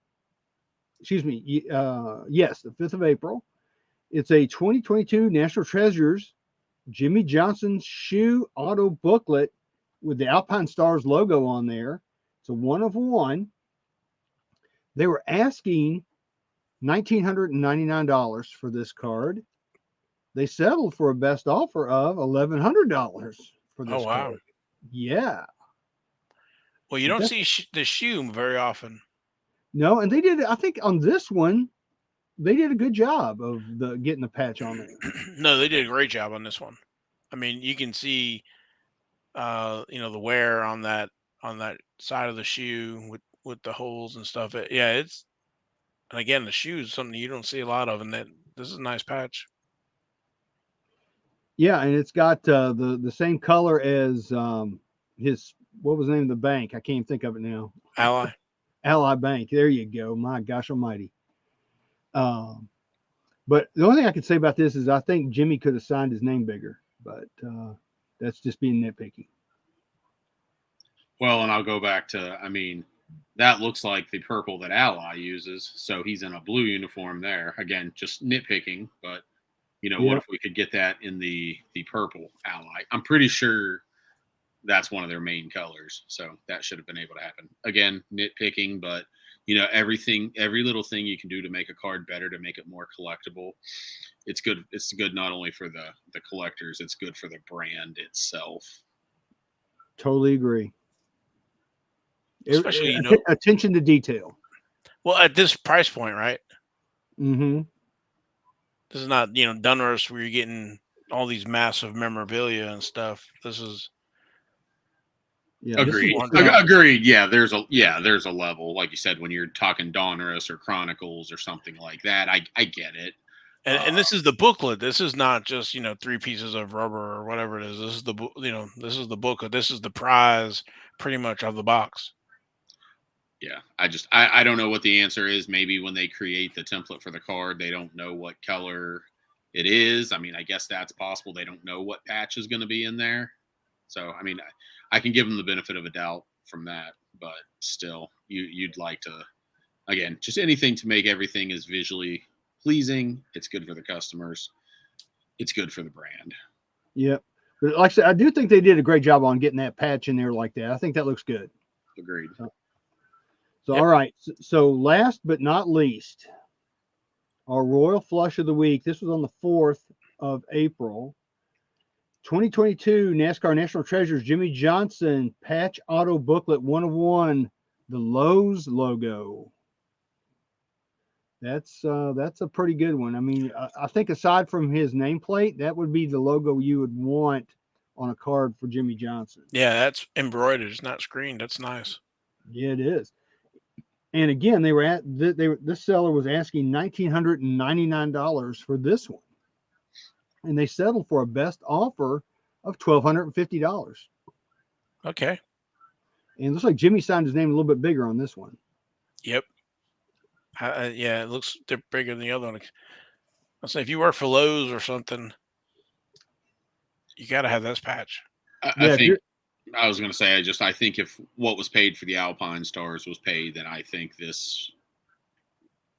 Excuse me. Yes, the 5th of April. It's a 2022 National Treasures Jimmy Johnson's Shoe Auto Booklet, with the Alpine Stars logo on there. It's a 1 of 1. They were asking $1,999 for this card. They settled for a best offer of $1,100 for this Oh, wow. card. Yeah. Well, you don't see the shoe very often. No, and they did. I think on this one, they did a good job of getting the patch on there. No, they did a great job on this one. I mean, you can see, the wear on that side of the shoe with the holes and stuff. And again, the shoe is something you don't see a lot of, and this is a nice patch. Yeah, and it's got the same color as his, what was the name of the bank? I can't even think of it now. Ally Bank. There you go. My gosh almighty. But the only thing I could say about this is I think Jimmy could have signed his name bigger, but that's just being nitpicky. Well, and I'll go back to, I mean, that looks like the purple that Ally uses. So he's in a blue uniform there. Again, just nitpicking, but what if we could get that in the purple Ally? I'm pretty sure that's one of their main colors. So that should have been able to happen. Again, nitpicking, but every little thing you can do to make a card better, to make it more collectible, it's good. It's good not only for the collectors, it's good for the brand itself. Totally agree. Especially, attention to detail. Well, at this price point, right? Mm-hmm. This is not, Donruss where you're getting all these massive memorabilia and stuff. This is. Yeah, agreed. Agreed. Yeah, there's a level, like you said, when you're talking Donruss or Chronicles or something like that. I get it. And this is the booklet. This is not just 3 pieces of rubber or whatever it is. This is this is the booklet. This is the prize, pretty much, of the box. Yeah, I don't know what the answer is. Maybe when they create the template for the card, they don't know what color it is. I mean, I guess that's possible. They don't know what patch is going to be in there. So, I mean, I can give them the benefit of a doubt from that, but still, you'd like to, again, just anything to make everything as visually pleasing. It's good for the customers. It's good for the brand. Yep. But like I said, I do think they did a great job on getting that patch in there like that. I think that looks good. Agreed. So yep. All right. So last but not least, our Royal Flush of the Week. This was on the 4th of April. 2022 NASCAR National Treasures Jimmy Johnson Patch Auto Booklet 1 of 1, the Lowe's logo. That's a pretty good one. I mean, I think aside from his nameplate, that would be the logo you would want on a card for Jimmy Johnson. Yeah, that's embroidered. It's not screened. That's nice. Yeah, it is. And again, this seller was asking $1,999 for this one, and they settled for a best offer of $1,250. Okay. And it looks like Jimmy signed his name a little bit bigger on this one. Yep. Yeah, it looks they're bigger than the other one. I'll say if you work for Lowe's or something, you got to have this patch. I was going to say, I think if what was paid for the Alpine Stars was paid, then I think this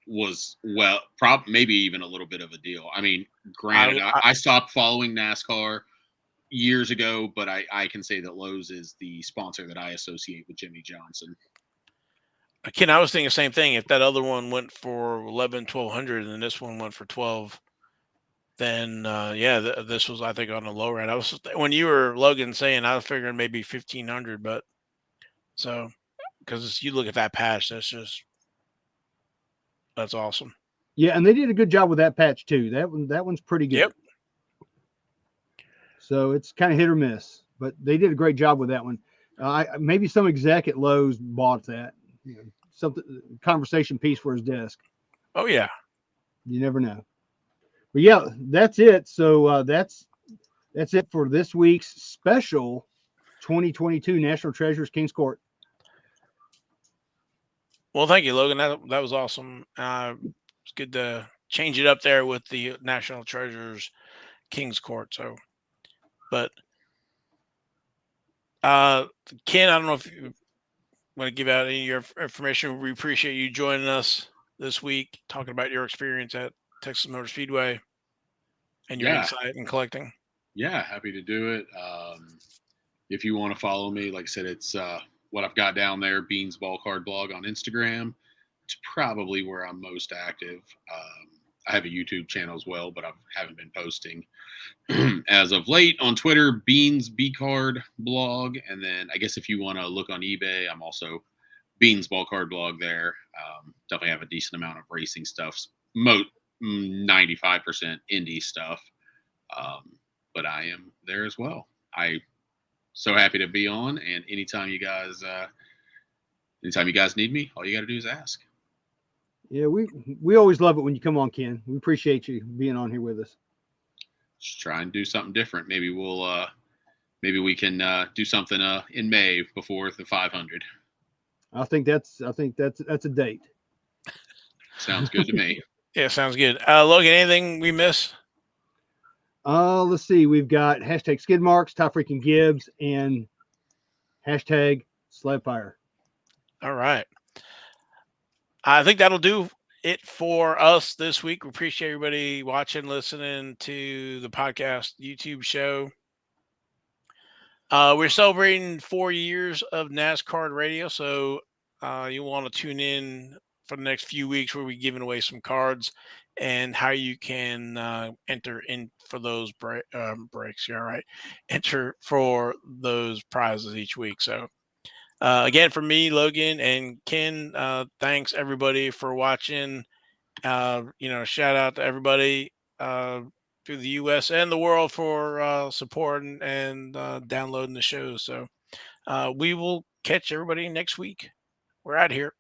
was, maybe even a little bit of a deal. I mean, granted, I stopped following NASCAR years ago, but I can say that Lowe's is the sponsor that I associate with Jimmy Johnson. Ken, I was thinking the same thing. If that other one went for $1,200 and this one went for $1,200, then this was, I think, on the lower end. When you were, Logan, saying, I was figuring maybe $1,500, but so because you look at that patch, that's awesome. Yeah, and they did a good job with that patch too. That one's pretty good. Yep. So it's kind of hit or miss, but they did a great job with that one. Maybe some exec at Lowe's bought that. Something conversation piece for his desk. Oh yeah. You never know. But yeah, that's it. So that's it for this week's special 2022 National Treasures Kings Court. Well, thank you, Logan. That was awesome. It's good to change it up there with the National Treasures Kings Court. So, but Ken, I don't know if you want to give out any of your information. We appreciate you joining us this week, talking about your experience at Texas Motor Speedway and your insight in collecting. Yeah, happy to do it. if you want to follow me, like I said, it's what I've got down there, Beans Ball Card Blog on Instagram. It's probably where I'm most active. I have a YouTube channel as well, but I haven't been posting as of late. On Twitter, Beans B Card Blog. And then I guess if you want to look on eBay, I'm also Beans Ball Card Blog there. Definitely have a decent amount of racing stuff. 95% Indy stuff. But I am there as well. I so happy to be on, and anytime you guys need me, all you got to do is ask. Yeah, we always love it when you come on, Ken. We appreciate you being on here with us. Just try and do something different. Maybe we can do something in May before the 500. I think that's a date. Sounds good to me. Yeah, sounds good. Logan, anything we miss? Let's see. We've got hashtag skid marks, Ty freaking Gibbs, and hashtag Sledfire. All right. I think that'll do it for us this week. We appreciate everybody watching, listening to the podcast YouTube show. We're celebrating 4 years of NasCard Radio, so you want to tune in for the next few weeks where we're giving away some cards and how you can enter in for those breaks. Yeah, right. Enter for those prizes each week. So again, for me, Logan and Ken, thanks everybody for watching. Shout out to everybody through the U.S. and the world for supporting and downloading the show. So we will catch everybody next week. We're out of here.